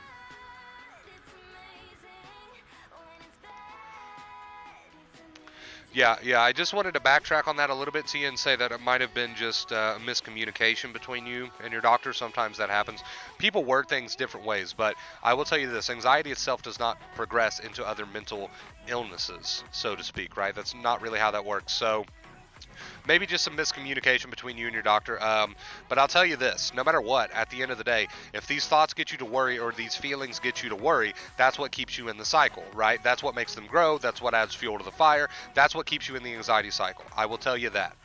Yeah. I just wanted to backtrack on that a little bit to you and say that it might have been just a miscommunication between you and your doctor. Sometimes that happens. People word things different ways, but I will tell you this: anxiety itself does not progress into other mental illnesses, so to speak. Right? That's not really how that works. So maybe just some miscommunication between you and your doctor. But I'll tell you this, no matter what, at the end of the day, if these thoughts get you to worry or these feelings get you to worry, that's what keeps you in the cycle, right? That's what makes them grow. That's what adds fuel to the fire. That's what keeps you in the anxiety cycle. I will tell you that.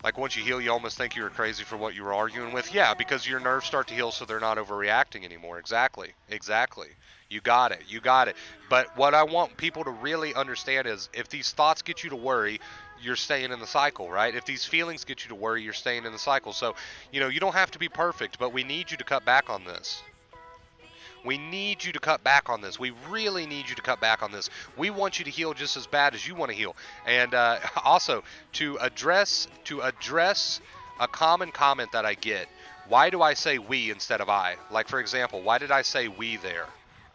Like once you heal, you almost think you were crazy for what you were arguing with. Yeah, because your nerves start to heal so they're not overreacting anymore. Exactly. Exactly. You got it. You got it. But what I want people to really understand is if these thoughts get you to worry, you're staying in the cycle, right? If these feelings get you to worry, you're staying in the cycle. So, you don't have to be perfect, but we need you to cut back on this. We need you to cut back on this. We really need you to cut back on this. We want you to heal just as bad as you want to heal. And also to address a common comment that I get. Why do I say we instead of I? Like for example, why did I say we there?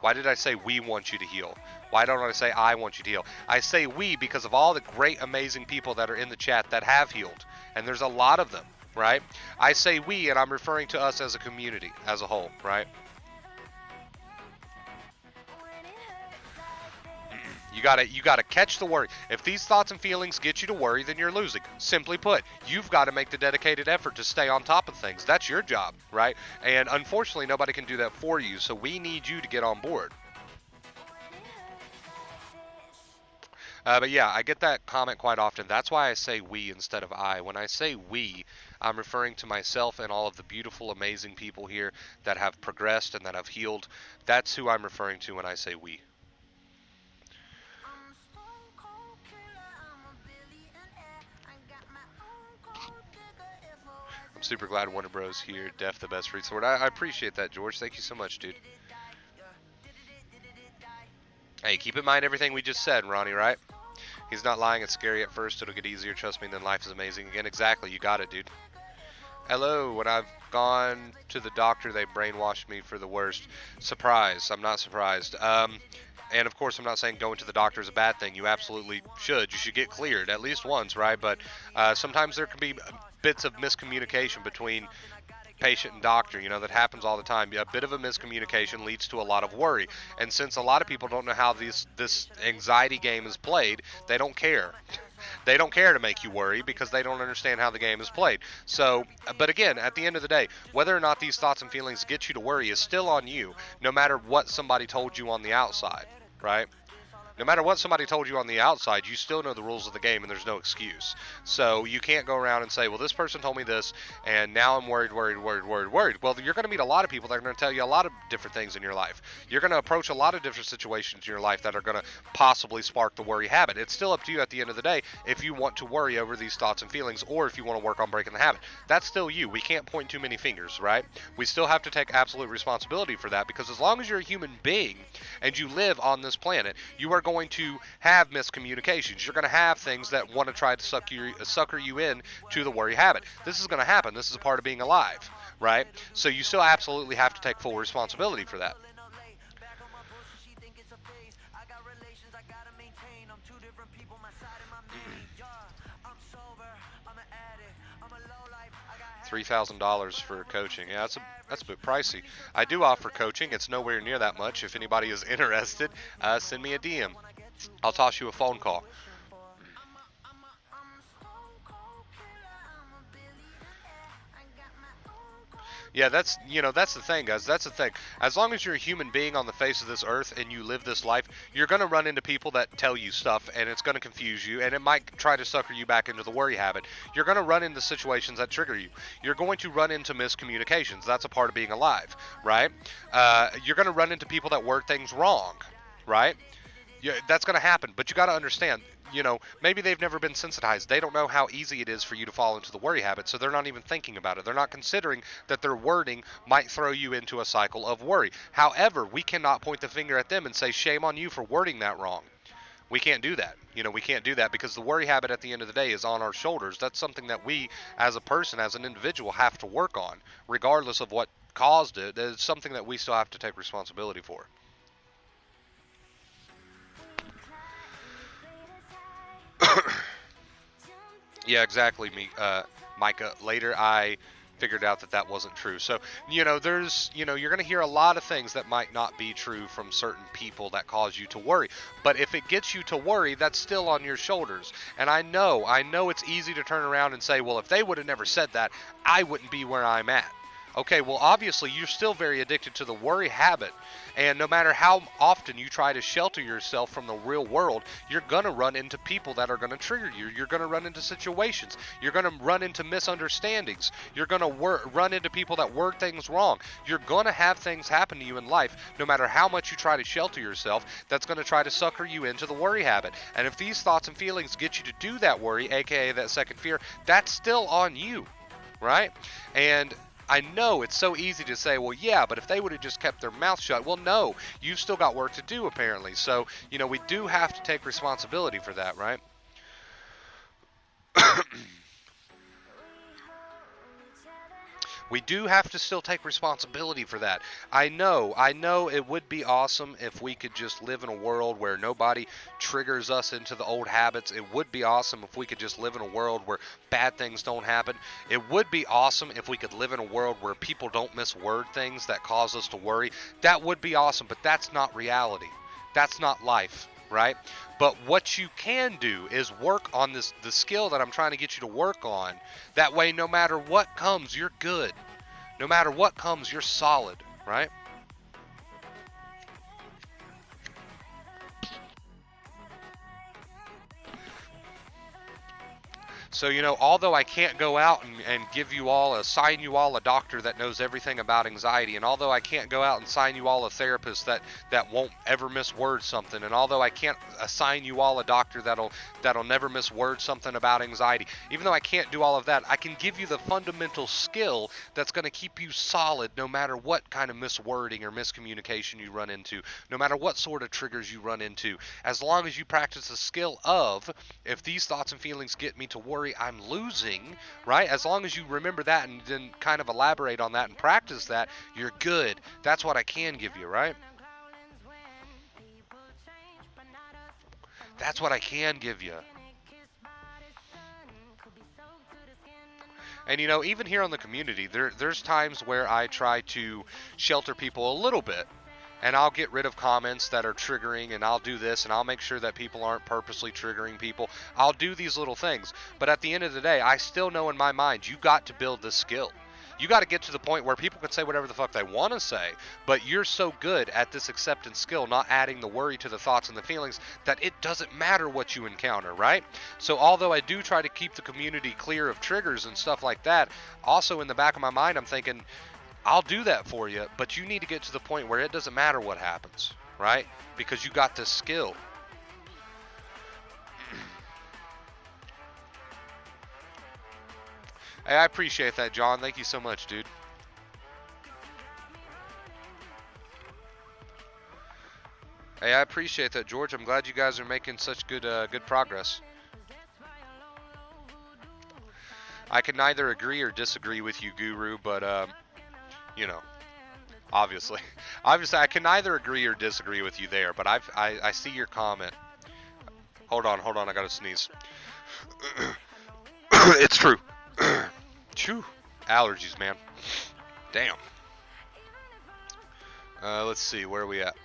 Why did I say we want you to heal? Why don't I say I want you to heal? I say we because of all the great, amazing people that are in the chat that have healed. And there's a lot of them, right? I say we, and I'm referring to us as a community, as a whole, right? You gotta catch the worry. If these thoughts and feelings get you to worry, then you're losing. Simply put, you've got to make the dedicated effort to stay on top of things. That's your job, right? And unfortunately, nobody can do that for you. So we need you to get on board. But yeah, I get that comment quite often. That's why I say we instead of I. When I say we, I'm referring to myself and all of the beautiful, amazing people here that have progressed and that have healed. That's who I'm referring to when I say we. I'm super glad Warner Bros. Here. Def the best resort. I appreciate that, George. Thank you so much, dude. Hey, keep in mind everything we just said, Ronnie, right? He's not lying. It's scary at first. It'll get easier. Trust me. Then life is amazing again. Exactly. You got it, dude. Hello. When I've gone to the doctor, they brainwashed me for the worst. Surprise. I'm not surprised. And of course, I'm not saying going to the doctor is a bad thing. You absolutely should. You should get cleared at least once, right? But sometimes there can be bits of miscommunication between patient and doctor. That happens all the time. A bit of a miscommunication leads to a lot of worry. And since a lot of people don't know how this anxiety game is played, they don't care. They don't care to make you worry because they don't understand how the game is played. So, but again, at the end of the day, whether or not these thoughts and feelings get you to worry is still on you, no matter what somebody told you on the outside, right? No matter what somebody told you on the outside, you still know the rules of the game and there's no excuse. So you can't go around and say, well, this person told me this and now I'm worried. Well, you're going to meet a lot of people that are going to tell you a lot of different things in your life. You're going to approach a lot of different situations in your life that are going to possibly spark the worry habit. It's still up to you at the end of the day if you want to worry over these thoughts and feelings or if you want to work on breaking the habit. That's still you. We can't point too many fingers, right? We still have to take absolute responsibility for that because as long as you're a human being and you live on this planet, you are going to have miscommunications. You're going to have things that want to try to sucker you in to the worry habit. This is going to happen. This is a part of being alive, right? So you still absolutely have to take full responsibility for that. $3,000 for coaching. Yeah, that's a bit pricey. I do offer coaching. It's nowhere near that much. If anybody is interested, send me a DM. I'll toss you a phone call. Yeah, that's the thing, guys. That's the thing. As long as you're a human being on the face of this earth and you live this life, you're going to run into people that tell you stuff and it's going to confuse you and it might try to sucker you back into the worry habit. You're going to run into situations that trigger you. You're going to run into miscommunications. That's a part of being alive, right? You're going to run into people that word things wrong, right? Yeah, that's going to happen, but you got to understand, maybe they've never been sensitized. They don't know how easy it is for you to fall into the worry habit, so they're not even thinking about it. They're not considering that their wording might throw you into a cycle of worry. However, we cannot point the finger at them and say, shame on you for wording that wrong. We can't do that. We can't do that because the worry habit at the end of the day is on our shoulders. That's something that we, as a person, as an individual, have to work on, regardless of what caused it. It's something that we still have to take responsibility for. Yeah, exactly, Micah. Later, I figured out that that wasn't true. So, you're going to hear a lot of things that might not be true from certain people that cause you to worry. But if it gets you to worry, that's still on your shoulders. And I know it's easy to turn around and say, well, if they would have never said that, I wouldn't be where I'm at. Okay, well, obviously, you're still very addicted to the worry habit. And no matter how often you try to shelter yourself from the real world, you're going to run into people that are going to trigger you. You're going to run into situations. You're going to run into misunderstandings. You're going to run into people that word things wrong. You're going to have things happen to you in life, no matter how much you try to shelter yourself, that's going to try to sucker you into the worry habit. And if these thoughts and feelings get you to do that worry, aka that second fear, that's still on you, right? And I know it's so easy to say, well, yeah, but if they would have just kept their mouth shut. Well, no, you've still got work to do, apparently. So, we do have to take responsibility for that, right? We do have to still take responsibility for that. I know it would be awesome if we could just live in a world where nobody triggers us into the old habits. It would be awesome if we could just live in a world where bad things don't happen. It would be awesome if we could live in a world where people don't misword things that cause us to worry. That would be awesome, but that's not reality. That's not life, right? But what you can do is work on the skill that I'm trying to get you to work on. That way, no matter what comes, you're good. No matter what comes, you're solid, right? So, although I can't go out and assign you all a doctor that knows everything about anxiety, and although I can't go out and sign you all a therapist that won't ever misword something, and although I can't assign you all a doctor that'll never misword something about anxiety, even though I can't do all of that, I can give you the fundamental skill that's going to keep you solid no matter what kind of miswording or miscommunication you run into, no matter what sort of triggers you run into, as long as you practice the skill of, if these thoughts and feelings get me to worry, I'm losing, right? As long as you remember that and then kind of elaborate on that and practice that, you're good. That's what I can give you, right? That's what I can give you. And even here on the community, there's times where I try to shelter people a little bit, and I'll get rid of comments that are triggering, and I'll do this, and I'll make sure that people aren't purposely triggering people. I'll do these little things. But at the end of the day, I still know in my mind, you got to build this skill. You got to get to the point where people can say whatever the fuck they want to say, but you're so good at this acceptance skill, not adding the worry to the thoughts and the feelings, that it doesn't matter what you encounter, right? So although I do try to keep the community clear of triggers and stuff like that, also in the back of my mind, I'm thinking, I'll do that for you, but you need to get to the point where it doesn't matter what happens, right? Because you got this skill. Hey, I appreciate that, John. Thank you so much, dude. Hey, I appreciate that, George. I'm glad you guys are making such good progress. I can neither agree or disagree with you, Guru, but you know, obviously, obviously, I can neither agree or disagree with you there. But I see your comment. Hold on, I gotta sneeze. It's true. Chew. Allergies, man. Damn. Let's see, where are we at?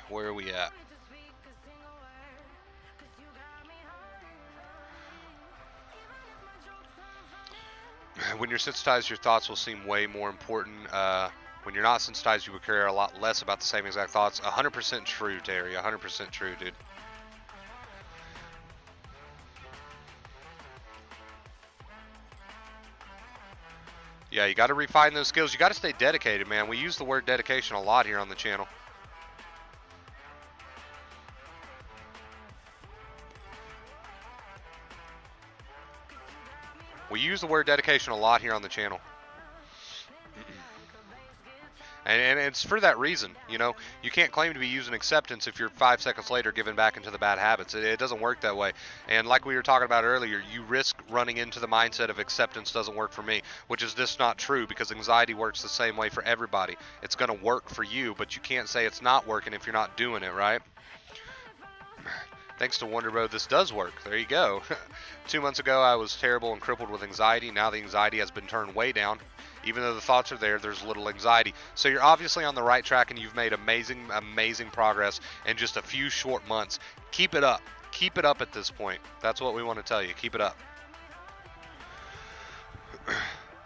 Where are we at? When you're sensitized, your thoughts will seem way more important. When you're not sensitized, you will care a lot less about the same exact thoughts. 100% true, Terry. 100% true, dude. Yeah, you got to refine those skills. You got to stay dedicated, man. We use the word dedication a lot here on the channel. We use the word dedication a lot here on the channel. And it's for that reason, you know. You can't claim to be using acceptance if you're 5 seconds later giving back into the bad habits. It doesn't work that way. And like we were talking about earlier, you risk running into the mindset of acceptance doesn't work for me, which is just not true, because anxiety works the same way for everybody. It's going to work for you, but you can't say it's not working if you're not doing it, right? Thanks to WonderBro, this does work. There you go. 2 months ago, I was terrible and crippled with anxiety. Now the anxiety has been turned way down. Even though the thoughts are there, there's little anxiety. So you're obviously on the right track, and you've made amazing, amazing progress in just a few short months. Keep it up. Keep it up at this point. That's what we want to tell you. Keep it up.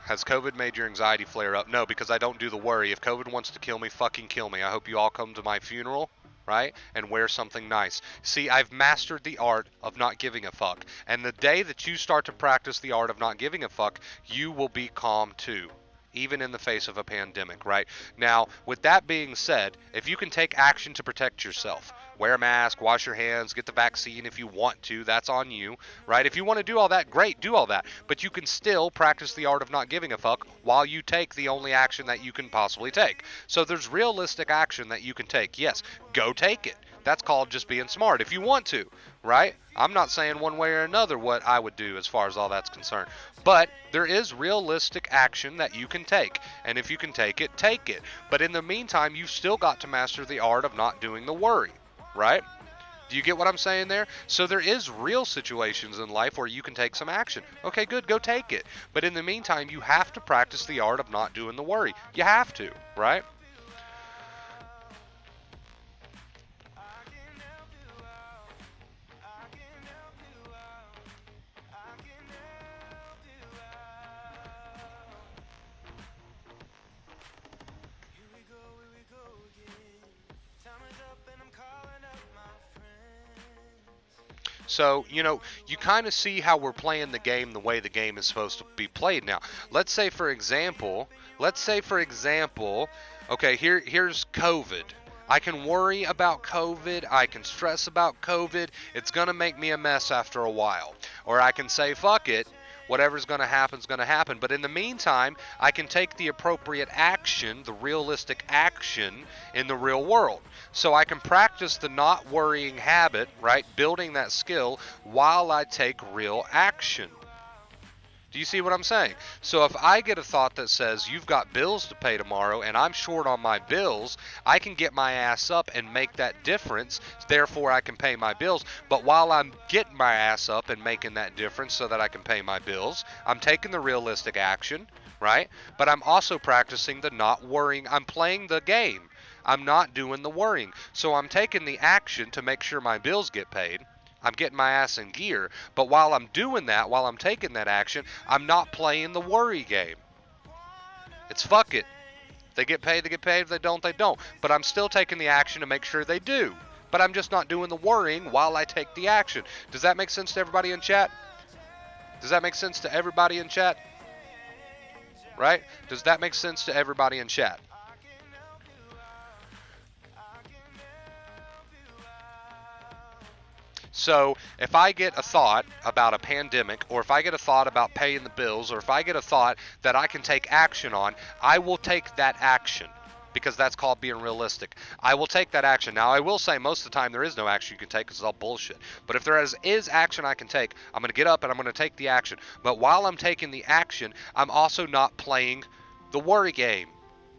Has COVID made your anxiety flare up? No, because I don't do the worry. If COVID wants to kill me, fucking kill me. I hope you all come to my funeral, right? And wear something nice. See, I've mastered the art of not giving a fuck. And the day that you start to practice the art of not giving a fuck, you will be calm too. Even in the face of a pandemic, right? Now, with that being said, if you can take action to protect yourself, wear a mask, wash your hands, get the vaccine if you want to, that's on you, right? If you want to do all that, great, do all that. But you can still practice the art of not giving a fuck while you take the only action that you can possibly take. So there's realistic action that you can take. Yes, go take it. That's called just being smart if you want to, right? I'm not saying one way or another what I would do as far as all that's concerned. But there is realistic action that you can take. And if you can take it, take it. But in the meantime, you've still got to master the art of not doing the worry, right? Do you get what I'm saying there? So there is real situations in life where you can take some action. Okay, good, go take it. But in the meantime, you have to practice the art of not doing the worry. You have to, right? So, you know, you kind of see how we're playing the game the way the game is supposed to be played now. Let's say, for example, okay, here's COVID. I can worry about COVID. I can stress about COVID. It's going to make me a mess after a while. Or I can say, fuck it. Whatever's going to happen is going to happen. But in the meantime, I can take the appropriate action, the realistic action in the real world. So I can practice the not worrying habit, right? Building that skill while I take real action. Do you see what I'm saying? So if I get a thought that says you've got bills to pay tomorrow and I'm short on my bills, I can get my ass up and make that difference. Therefore, I can pay my bills. But while I'm getting my ass up and making that difference so that I can pay my bills, I'm taking the realistic action, right? But I'm also practicing the not worrying. I'm playing the game. I'm not doing the worrying. So I'm taking the action to make sure my bills get paid. I'm getting my ass in gear, but while I'm doing that, while I'm taking that action, I'm not playing the worry game. It's fuck it. If they get paid, they get paid. If they don't, they don't. But I'm still taking the action to make sure they do. But I'm just not doing the worrying while I take the action. Does that make sense to everybody in chat? Does that make sense to everybody in chat? Right? Does that make sense to everybody in chat? So if I get a thought about a pandemic, or if I get a thought about paying the bills, or if I get a thought that I can take action on, I will take that action, because that's called being realistic. I will take that action. Now, I will say most of the time there is no action you can take because it's all bullshit. But if there is action I can take, I'm going to get up and I'm going to take the action. But while I'm taking the action, I'm also not playing the worry game.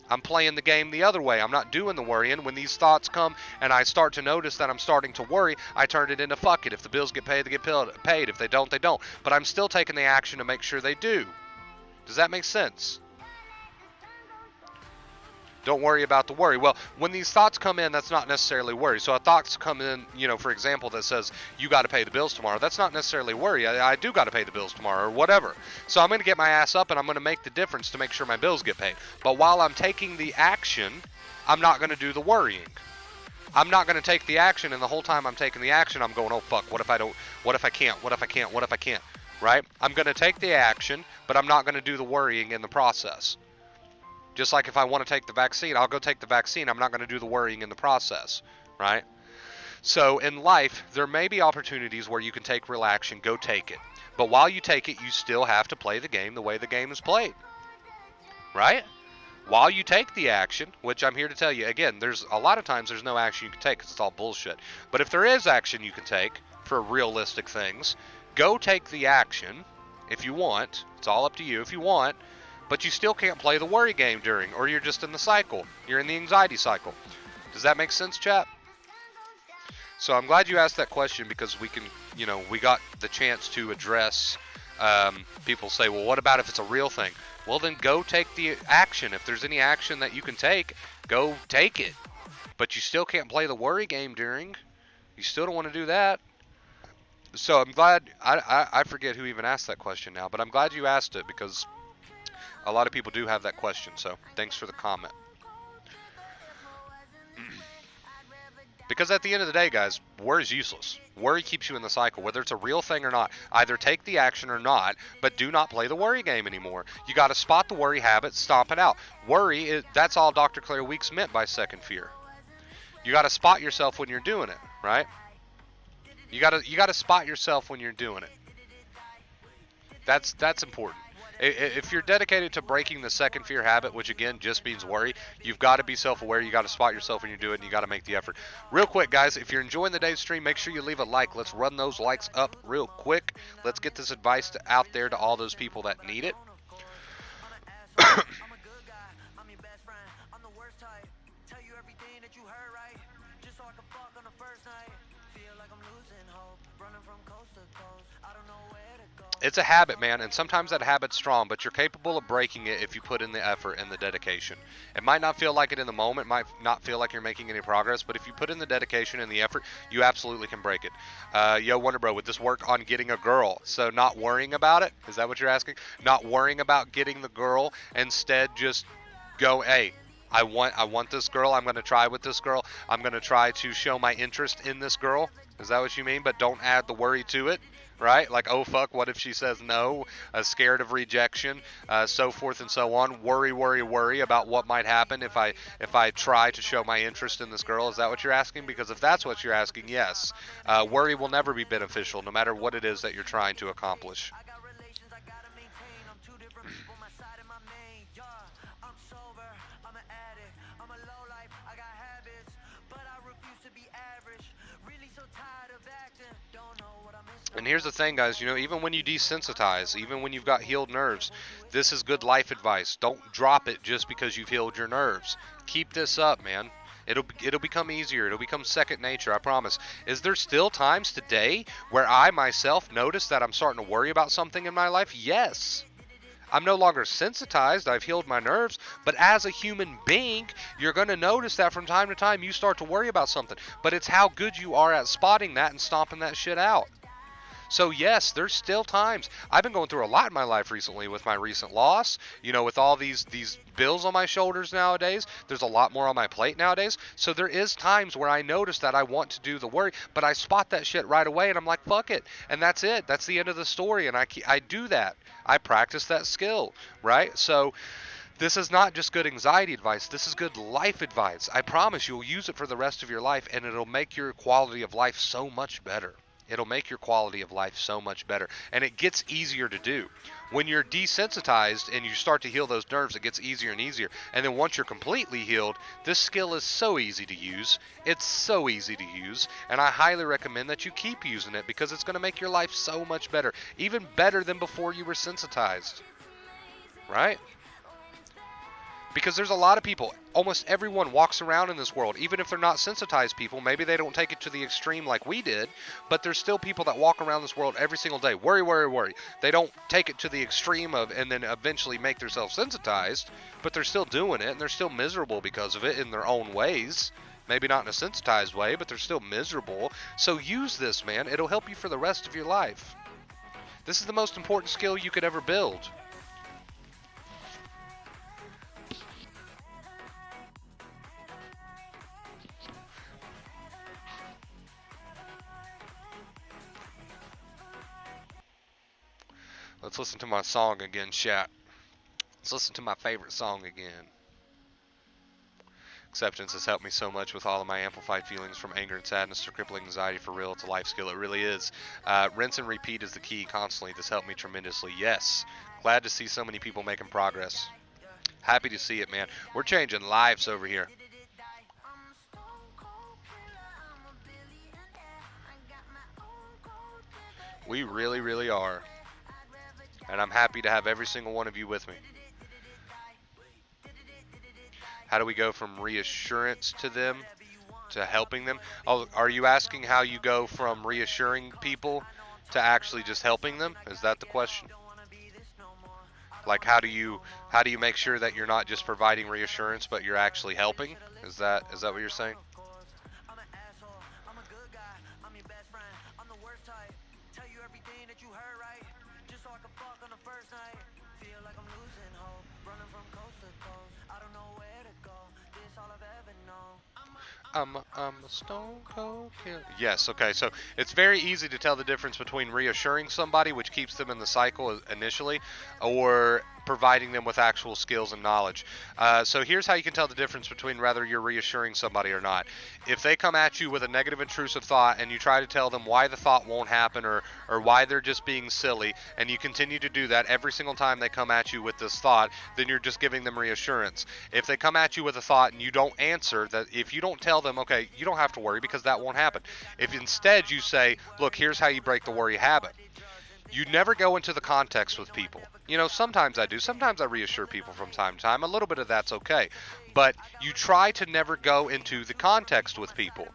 I'm playing the game the other way. I'm not doing the worrying. When these thoughts come and I start to notice that I'm starting to worry, I turn it into fuck it. If the bills get paid, they get paid. If they don't, they don't. But I'm still taking the action to make sure they do. Does that make sense? Don't worry about the worry. Well, when these thoughts come in, that's not necessarily worry. So a thought's come in, you know, for example, that says, you got to pay the bills tomorrow. That's not necessarily worry. I do got to pay the bills tomorrow or whatever. So I'm going to get my ass up and I'm going to make the difference to make sure my bills get paid. But while I'm taking the action, I'm not going to do the worrying. I'm not going to take the action, and the whole time I'm taking the action, I'm going, oh, fuck, what if I don't, what if I can't, what if I can't, what if I can't, right? I'm going to take the action, but I'm not going to do the worrying in the process. Just like if I want to take the vaccine, I'll go take the vaccine. I'm not going to do the worrying in the process, right? So in life, there may be opportunities where you can take real action, go take it. But while you take it, you still have to play the game the way the game is played, right? While you take the action, which I'm here to tell you, again, there's a lot of times there's no action you can take because it's all bullshit. But if there is action you can take for realistic things, go take the action if you want. It's all up to you if you want. But you still can't play the worry game during, or you're just in the cycle. You're in the anxiety cycle. Does that make sense, chat? So I'm glad you asked that question because we can, you know, we got the chance to address. People say, well, what about if it's a real thing? Well, then go take the action. If there's any action that you can take, go take it. But you still can't play the worry game during. You still don't want to do that. So I'm glad, I forget who even asked that question now, but I'm glad you asked it because a lot of people do have that question. So thanks for the comment. Because at the end of the day, guys, worry is useless. Worry keeps you in the cycle, whether it's a real thing or not. Either take the action or not, but do not play the worry game anymore. You got to spot the worry habit, stomp it out. Worry, that's all Dr. Claire Weeks meant by second fear. You got to spot yourself when you're doing it, right? You got to spot yourself when you're doing it. That's important. If you're dedicated to breaking the second fear habit, which again just means worry, you've got to be self-aware. You got to spot yourself when you do it, and you got to make the effort. Real quick, guys, if you're enjoying the day's stream, make sure you leave a like. Let's run those likes up real quick. Let's get this advice out there to all those people that need it. It's a habit, man, and sometimes that habit's strong, but you're capable of breaking it if you put in the effort and the dedication. It might not feel like it in the moment, might not feel like you're making any progress, but if you put in the dedication and the effort, you absolutely can break it. Yo, Wonder Bro, would this work on getting a girl? So not worrying about it? Is that what you're asking? Not worrying about getting the girl, instead just go, hey, I want this girl. I'm going to try with this girl. I'm going to try to show my interest in this girl. Is that what you mean? But don't add the worry to it. Right? Like, oh, fuck, what if she says no? Scared of rejection, so forth and so on. Worry about what might happen if I try to show my interest in this girl. Is that what you're asking? Because if that's what you're asking, yes. Worry will never be beneficial, no matter what it is that you're trying to accomplish. And here's the thing, guys, you know, even when you desensitize, even when you've got healed nerves, this is good life advice. Don't drop it just because you've healed your nerves. Keep this up, man. It'll become easier. It'll become second nature, I promise. Is there still times today where I myself notice that I'm starting to worry about something in my life? Yes. I'm no longer sensitized. I've healed my nerves. But as a human being, you're going to notice that from time to time you start to worry about something. But it's how good you are at spotting that and stomping that shit out. So yes, there's still times. I've been going through a lot in my life recently with my recent loss. You know, with all these bills on my shoulders nowadays, there's a lot more on my plate nowadays. So there is times where I notice that I want to do the worry, but I spot that shit right away and I'm like, fuck it. And that's it. That's the end of the story. And I do that. I practice that skill, right? So this is not just good anxiety advice. This is good life advice. I promise you'll use it for the rest of your life and it'll make your quality of life so much better. It'll make your quality of life so much better. And it gets easier to do. When you're desensitized and you start to heal those nerves, it gets easier and easier. And then once you're completely healed, this skill is so easy to use. It's so easy to use. And I highly recommend that you keep using it because it's going to make your life so much better. Even better than before you were sensitized. Right? Because there's a lot of people, almost everyone walks around in this world, even if they're not sensitized people, maybe they don't take it to the extreme like we did, but there's still people that walk around this world every single day, worry. They don't take it to the extreme of, and then eventually make themselves sensitized, but they're still doing it, and they're still miserable because of it in their own ways. Maybe not in a sensitized way, but they're still miserable. So use this, man. It'll help you for the rest of your life. This is the most important skill you could ever build. Let's listen to my song again, chat. Let's listen to my favorite song again. Acceptance has helped me so much with all of my amplified feelings, from anger and sadness to crippling anxiety. For real, it's a life skill. It really is. Rinse and repeat is the key constantly. This helped me tremendously. Yes. Glad to see so many people making progress. Happy to see it, man. We're changing lives over here. We really, really are. And I'm happy to have every single one of you with me. How do we go from reassurance to them to helping them. Oh, are you asking how you go from reassuring people to actually just helping them? Is that the question? Like how do you make sure that you're not just providing reassurance but you're actually helping? Is that what you're saying? I'm a stone cold killer. Yes, okay. So it's very easy to tell the difference between reassuring somebody, which keeps them in the cycle initially, or providing them with actual skills and knowledge. So here's how you can tell the difference between whether you're reassuring somebody or not. If they come at you with a negative intrusive thought and you try to tell them why the thought won't happen, or why they're just being silly, and you continue to do that every single time they come at you with this thought, then you're just giving them reassurance. If they come at you with a thought and you don't answer, that if you don't tell them, okay, you don't have to worry because that won't happen. If instead you say, look, here's how you break the worry habit. You never go into the context with people. You know, sometimes I do. Sometimes I reassure people from time to time. A little bit of that's okay. But you try to never go into the context with people.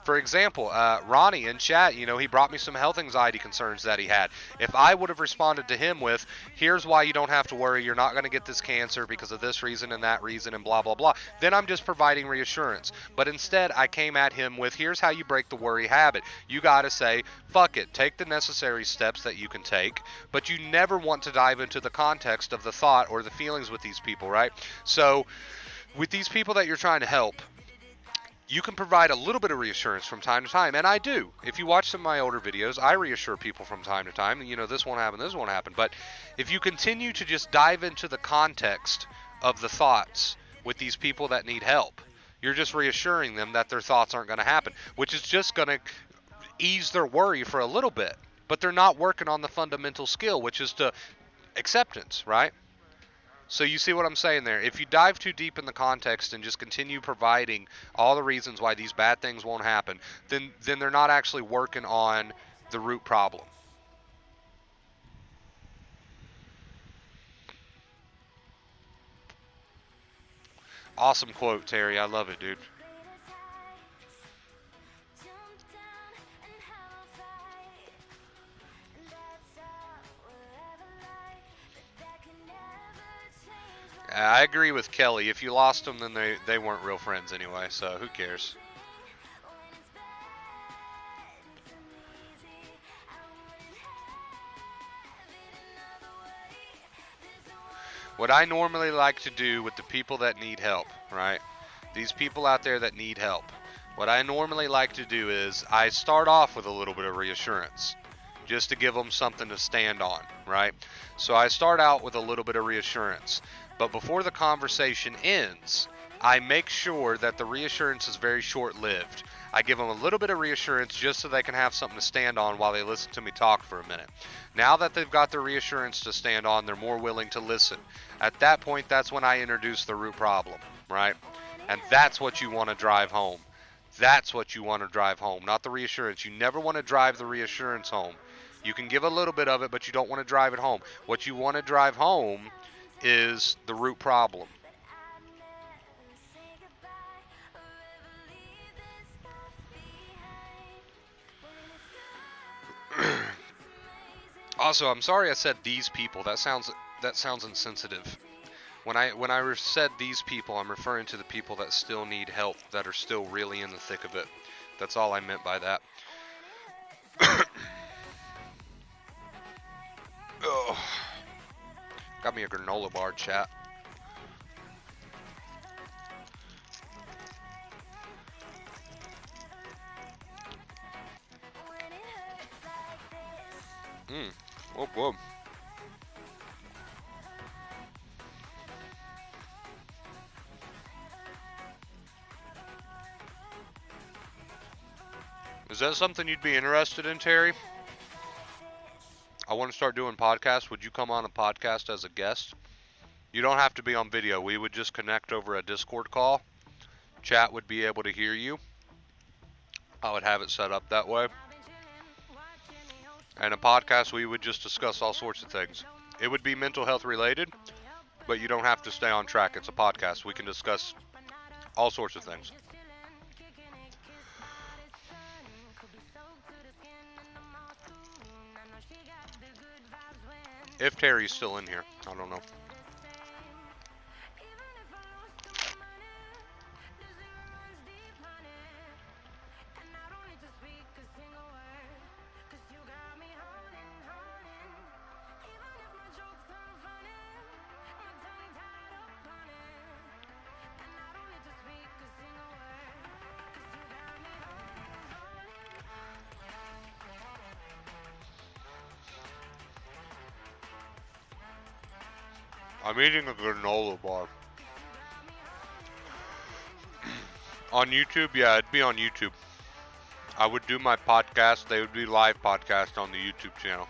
For example, Ronnie in chat, you know, he brought me some health anxiety concerns that he had. If I would have responded to him with, here's why you don't have to worry, you're not going to get this cancer because of this reason and that reason and blah, blah, blah, then I'm just providing reassurance. But instead, I came at him with, here's how you break the worry habit. You got to say, fuck it, take the necessary steps that you can take, but you never want to dive into the context of the thought or the feelings with these people, right? So, with these people that you're trying to help, you can provide a little bit of reassurance from time to time, and I do. If you watch some of my older videos, I reassure people from time to time, you know, this won't happen, this won't happen. But if you continue to just dive into the context of the thoughts with these people that need help, you're just reassuring them that their thoughts aren't going to happen, which is just going to ease their worry for a little bit. But they're not working on the fundamental skill, which is to acceptance, right? So you see what I'm saying there? If you dive too deep in the context and just continue providing all the reasons why these bad things won't happen, then they're not actually working on the root problem. Awesome quote, Terry. I love it, dude. I agree with Kelly. If you lost them, then they weren't real friends anyway, so who cares? What I normally like to do with the people that need help, right? These people out there that need help. What I normally like to do is I start off with a little bit of reassurance just to give them something to stand on, right? So I start out with a little bit of reassurance. But before the conversation ends, I make sure that the reassurance is very short-lived. I give them a little bit of reassurance just so they can have something to stand on while they listen to me talk for a minute. Now that they've got their reassurance to stand on, they're more willing to listen. At that point, that's when I introduce the root problem, right? And that's what you want to drive home. That's what you want to drive home, not the reassurance. You never want to drive the reassurance home. You can give a little bit of it, but you don't want to drive it home. What you want to drive home is the root problem. Also, I'm sorry I said these people. That sounds insensitive. When I said these people, I'm referring to the people that still need help, that are still really in the thick of it. That's all I meant by that. Oh, got me a granola bar, chat. Whoop, whoop. Is that something you'd be interested in, Terry? I want to start doing podcasts. Would you come on a podcast as a guest? You don't have to be on video. We would just connect over a Discord call. Chat would be able to hear you. I would have it set up that way. And a podcast, we would just discuss all sorts of things. It would be mental health related, but you don't have to stay on track. It's a podcast. We can discuss all sorts of things. If Terry's still in here. I don't know. I'm eating a granola bar. On YouTube? Yeah, it'd be on YouTube. I would do my podcast. They would be live podcast on the YouTube channel.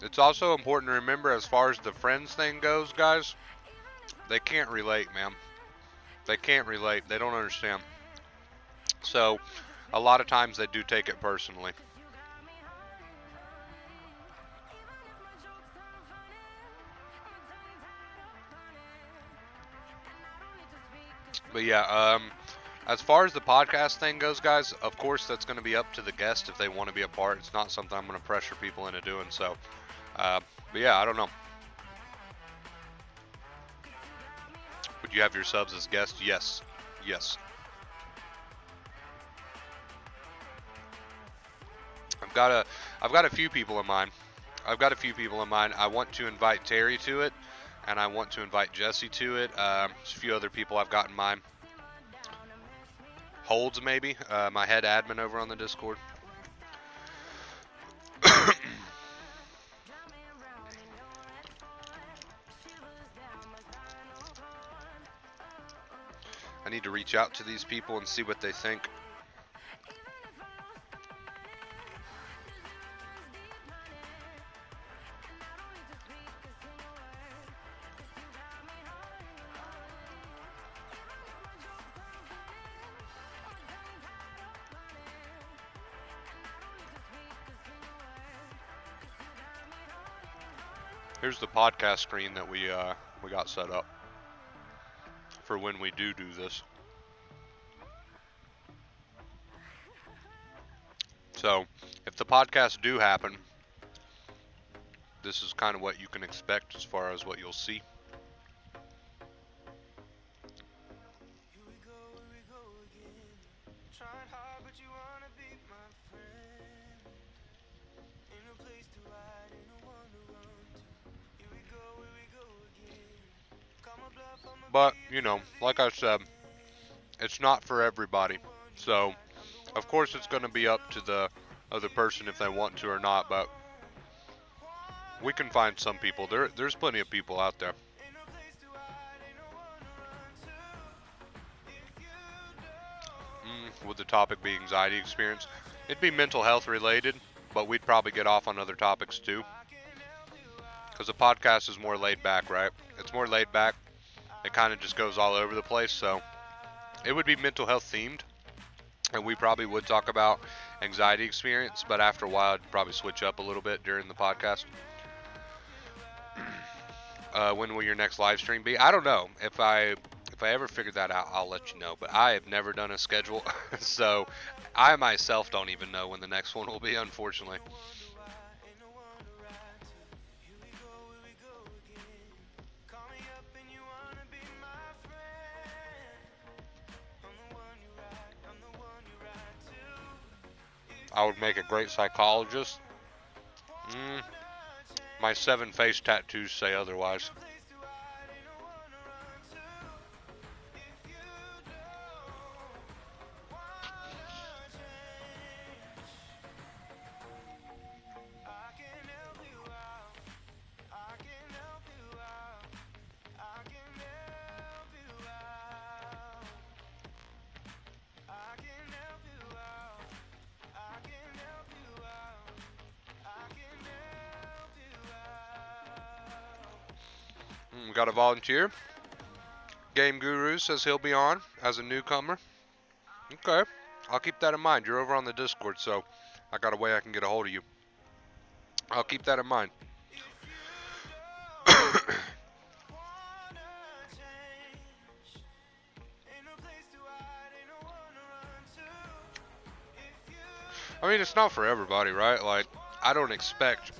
It's also important to remember, as far as the friends thing goes, guys, they can't relate, man. They can't relate. They don't understand. So, a lot of times they do take it personally. But yeah, as far as the podcast thing goes, guys, of course that's going to be up to the guest if they want to be a part. It's not something I'm going to pressure people into doing. So, but yeah, I don't know. Would you have your subs as guests? Yes. Yes. I've got a few people in mind. I want to invite Terry to it, and I want to invite Jesse to it. There's a few other people I've got in mind. Holds, maybe, my head admin over on the Discord. I need to reach out to these people and see what they think. Here's the podcast screen that we got set up for when we do this. So, if the podcasts do happen, this is kind of what you can expect as far as what you'll see. But, you know, like I said, it's not for everybody. So, of course it's going to be up to the other person if they want to or not, but we can find some people. There's plenty of people out there. Would the topic be anxiety experience? It'd be mental health related, but we'd probably get off on other topics too. Because the podcast is more laid back, right? It's more laid back. It kind of just goes all over the place, so it would be mental health themed, and we probably would talk about anxiety experience, but after a while I'd probably switch up a little bit during the podcast. When will your next live stream be? I don't know. If I ever figure that out, I'll let you know, but I have never done a schedule, so I myself don't even know when the next one will be, unfortunately. I would make a great psychologist. My 7 face tattoos say otherwise. We got a volunteer. Game Guru says he'll be on as a newcomer. Okay. I'll keep that in mind. You're over on the Discord, so I got a way I can get a hold of you. I'll keep that in mind. I mean, it's not for everybody, right? Like, I don't expect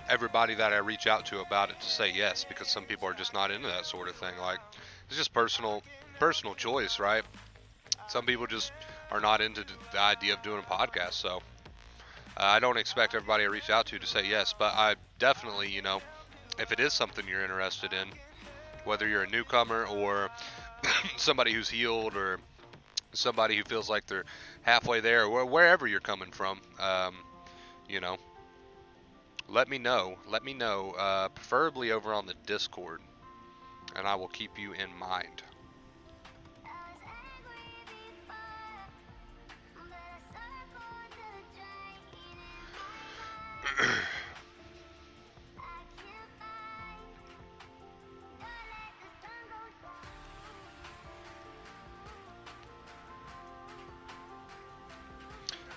everybody that I reach out to about it to say yes, because some people are just not into that sort of thing. Like, it's just personal choice, right? Some people just are not into the idea of doing a podcast, so I don't expect everybody I reach out to say yes, but I definitely, you know, if it is something you're interested in, whether you're a newcomer or somebody who's healed or somebody who feels like they're halfway there, or wherever you're coming from, you know, let me know. Let me know, preferably over on the Discord, and I will keep you in mind.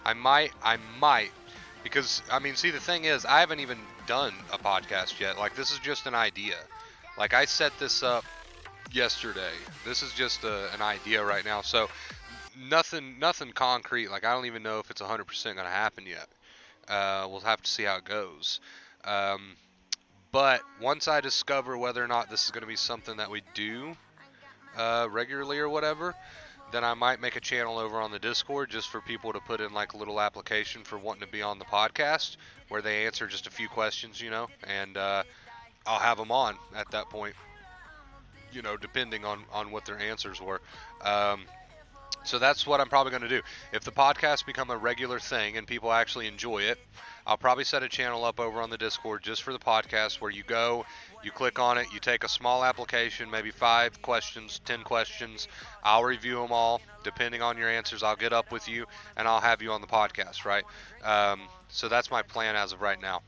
I might, because, I mean, see, the thing is, I haven't even done a podcast yet. Like, this is just an idea. Like, I set this up yesterday. This is just an idea right now, so nothing concrete. Like, I don't even know if it's 100% going to happen yet. We'll have to see how it goes. But once I discover whether or not this is going to be something that we do regularly or whatever, then I might make a channel over on the Discord just for people to put in like a little application for wanting to be on the podcast, where they answer just a few questions, you know, and I'll have them on at that point, you know, depending on what their answers were. So that's what I'm probably going to do. If the podcast become a regular thing and people actually enjoy it, I'll probably set a channel up over on the Discord just for the podcast, where you go, you click on it, you take a small application, maybe 5 questions, 10 questions. I'll review them all. Depending on your answers, I'll get up with you and I'll have you on the podcast, right? So that's my plan as of right now.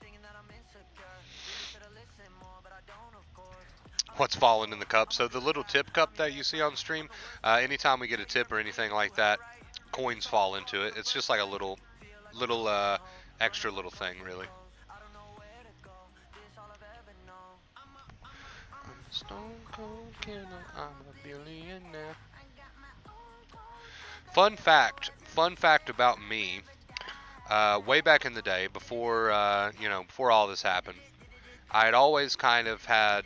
What's falling in the cup? So the little tip cup that you see on stream, anytime we get a tip or anything like that, coins fall into it. It's just like a little extra little thing, really. I'm a stone cold killer, I'm a billionaire. Fun fact about me, way back in the day, before before all this happened, I had always kind of had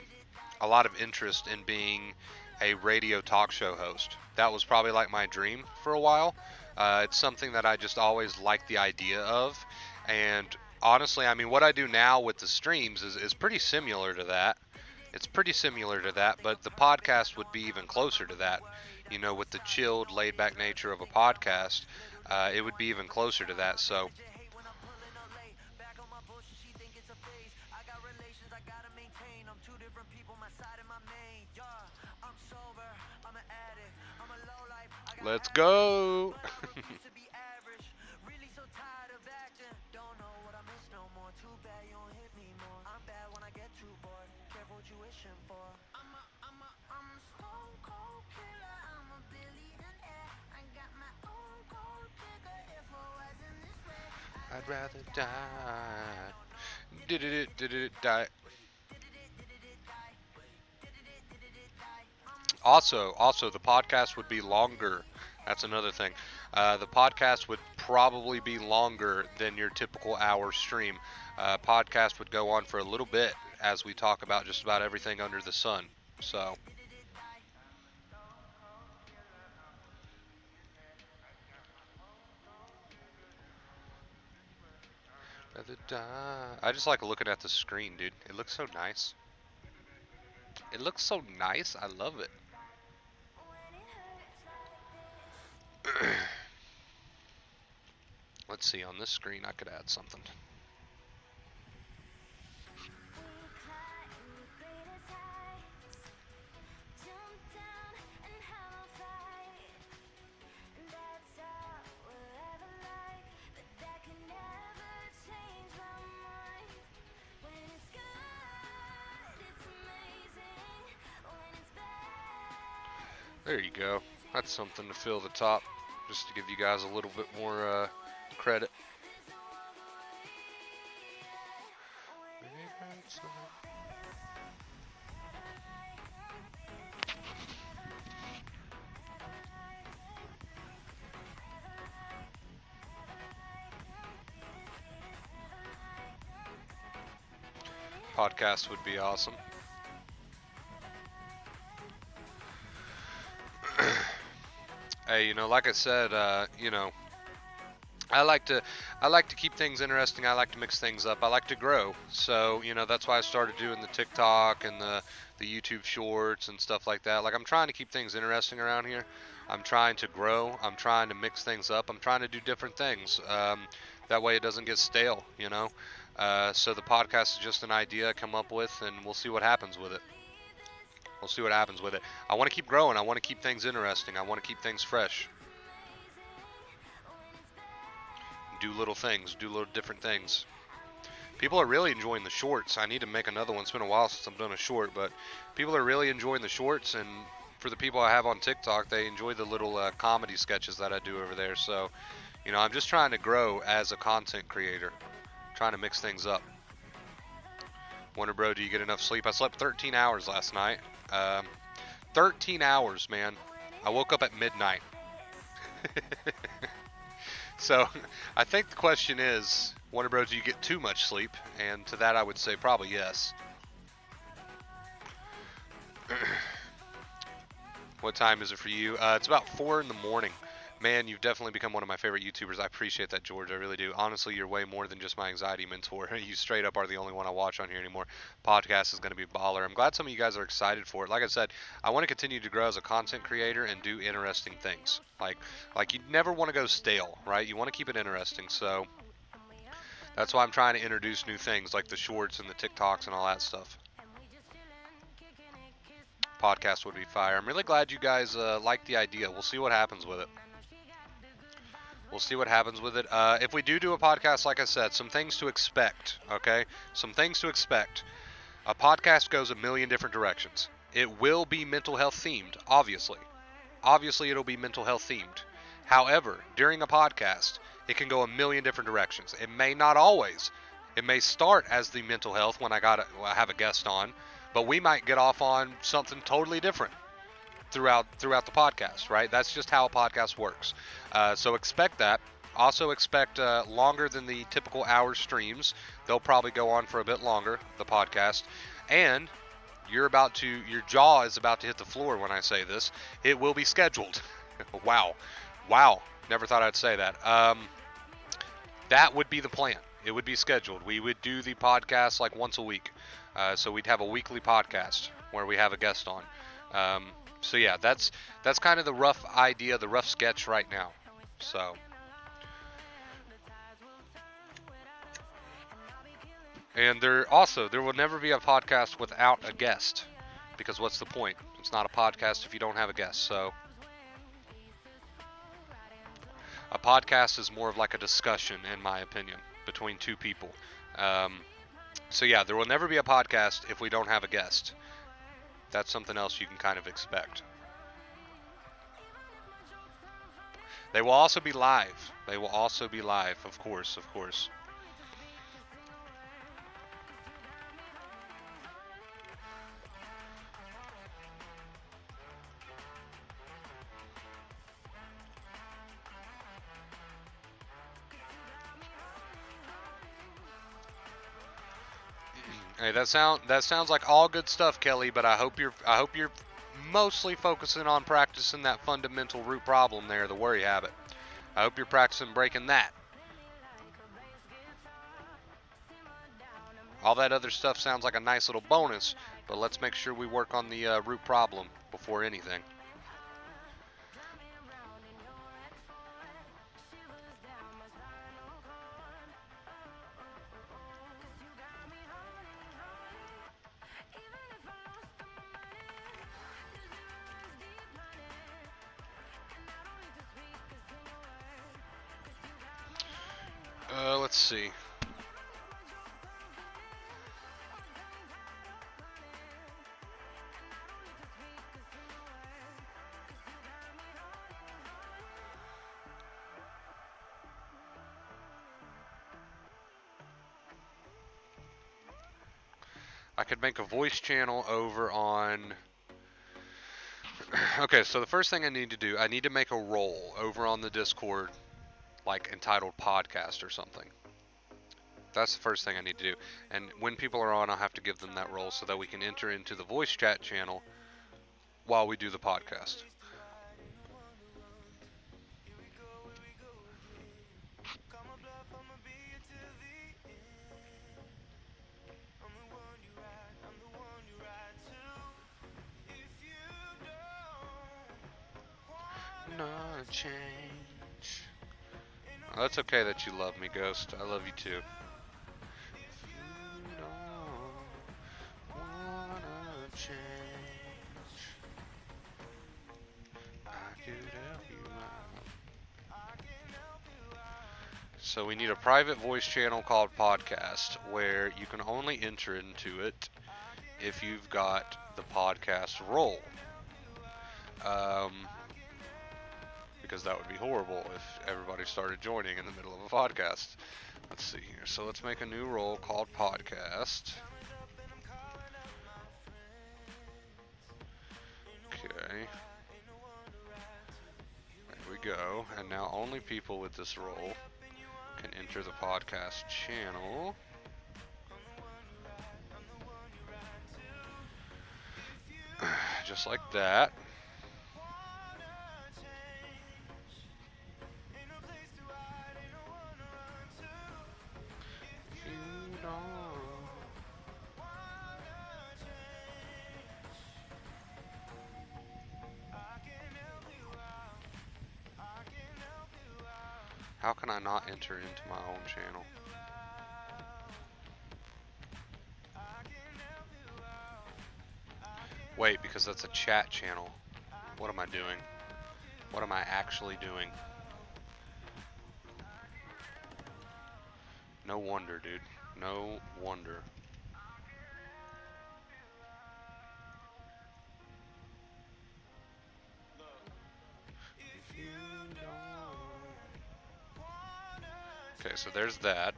a lot of interest in being a radio talk show host. That was probably like my dream for a while. It's something that I just always liked the idea of, and honestly, I mean, what I do now with the streams is pretty similar to that. It's pretty similar to that, but the podcast would be even closer to that. You know, with the chilled, laid-back nature of a podcast, it would be even closer to that. So let's go. I'd rather die. Die. Also, the podcast would be longer. That's another thing. The podcast would probably be longer than your typical hour stream. Podcast would go on for a little bit as we talk about just about everything under the sun. So. I just like looking at the screen, dude. It looks so nice. It looks so nice. I love it. Let's see, on this screen I could add something. There you go. That's something to fill the top, just to give you guys a little bit more credit. Podcast would be awesome. Hey, like I said, I like to keep things interesting. I like to mix things up. I like to grow. So, that's why I started doing the TikTok and the YouTube shorts and stuff like that. Like, I'm trying to keep things interesting around here. I'm trying to grow. I'm trying to mix things up. I'm trying to do different things. That way it doesn't get stale. So the podcast is just an idea I come up with, and we'll see what happens with it. We'll see what happens with it. I want to keep growing. I want to keep things interesting. I want to keep things fresh. Do little things. Do little different things. People are really enjoying the shorts. I need to make another one. It's been a while since I've done a short, but people are really enjoying the shorts, and for the people I have on TikTok, they enjoy the little comedy sketches that I do over there. So, I'm just trying to grow as a content creator, trying to mix things up. Wonder Bro, do you get enough sleep? I slept 13 hours last night. 13 hours, man. I woke up at midnight. So, I think the question is, Wonder Bro, do you get too much sleep? And to that I would say probably yes. What time is it for you? It's about 4 in the morning. Man, you've definitely become one of my favorite YouTubers. I appreciate that, George. I really do. Honestly, you're way more than just my anxiety mentor. You straight up are the only one I watch on here anymore. Podcast is going to be baller. I'm glad some of you guys are excited for it. Like I said, I want to continue to grow as a content creator and do interesting things. Like you never want to go stale, right? You want to keep it interesting. So that's why I'm trying to introduce new things like the shorts and the TikToks and all that stuff. Podcast would be fire. I'm really glad you guys like the idea. We'll see what happens with it. We'll see what happens with it. If we do a podcast, like I said, some things to expect, okay? Some things to expect. A podcast goes a million different directions. It will be mental health themed, obviously. Obviously, it'll be mental health themed. However, during a podcast, it can go a million different directions. It may not always. It may start as the mental health when I have a guest on, but we might get off on something totally different throughout the podcast, right? That's just how a podcast works. So expect that. Also expect longer than the typical hour streams. They'll probably go on for a bit longer, the podcast. And your jaw is about to hit the floor when I say this. It will be scheduled. Wow. Never thought I'd say that. That would be the plan. It would be scheduled. We would do the podcast like once a week. So we'd have a weekly podcast where we have a guest on. So yeah, that's kind of the rough idea, the rough sketch right now. So, and there will never be a podcast without a guest, because what's the point? It's not a podcast if you don't have a guest. So, a podcast is more of like a discussion, in my opinion, between two people. So yeah, there will never be a podcast if we don't have a guest. That's something else you can kind of expect. They will also be live. Of course. Hey, that sounds like all good stuff, Kelly, but I hope you're mostly focusing on practicing that fundamental root problem there, the worry habit. I hope you're practicing breaking that. All that other stuff sounds like a nice little bonus, but let's make sure we work on the root problem before anything. Let's see. I could make a voice channel over on... Okay, so the first thing I need to do, I need to make a role over on the Discord, like entitled podcast or something. That's the first thing I need to do. And when people are on, I'll have to give them that role so that we can enter into the voice chat channel while we do the podcast. Not change. Oh, that's okay that you love me, Ghost. I love you too. You don't wanna change. I could help you out. So we need a private voice channel called Podcast where you can only enter into it if you've got the podcast role. Because that would be horrible if everybody started joining in the middle of a podcast. Let's see here. So let's make a new role called Podcast. Okay. There we go. And now only people with this role can enter the podcast channel. Just like that. How can I not enter into my own channel? Wait, because that's a chat channel. What am I doing? What am I actually doing? No wonder, dude. No wonder. Okay, so there's that.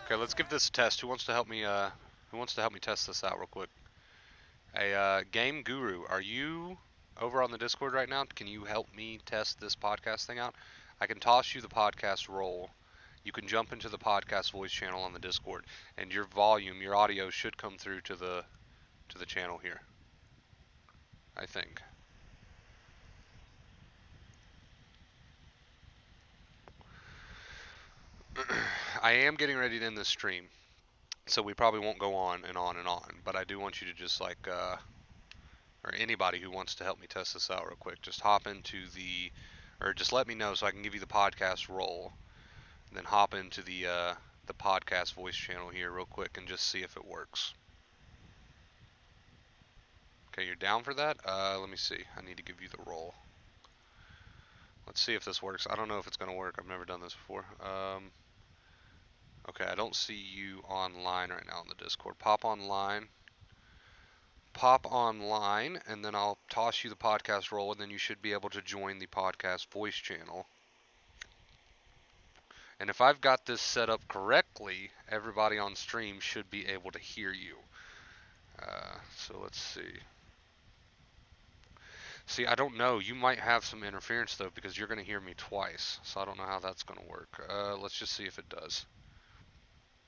Okay, let's give this a test. Who wants to help me? Who wants to help me test this out real quick? Hey, Game Guru, are you over on the Discord right now? Can you help me test this podcast thing out? I can toss you the podcast role. You can jump into the podcast voice channel on the Discord, and your volume, your audio should come through to the channel here. I think. I am getting ready to end this stream, so we probably won't go on and on and on, but I do want you to just like, or anybody who wants to help me test this out real quick, just hop into the, or just let me know so I can give you the podcast role, and then hop into the podcast voice channel here real quick and just see if it works. Okay, you're down for that? Let me see. I need to give you the role. Let's see if this works. I don't know if it's going to work. I've never done this before. Okay, I don't see you online right now on the Discord. Pop online. Pop online, and then I'll toss you the podcast role, and then you should be able to join the podcast voice channel. And if I've got this set up correctly, everybody on stream should be able to hear you. So let's see. See, I don't know. You might have some interference, though, because you're going to hear me twice. So I don't know how that's going to work. Let's just see if it does.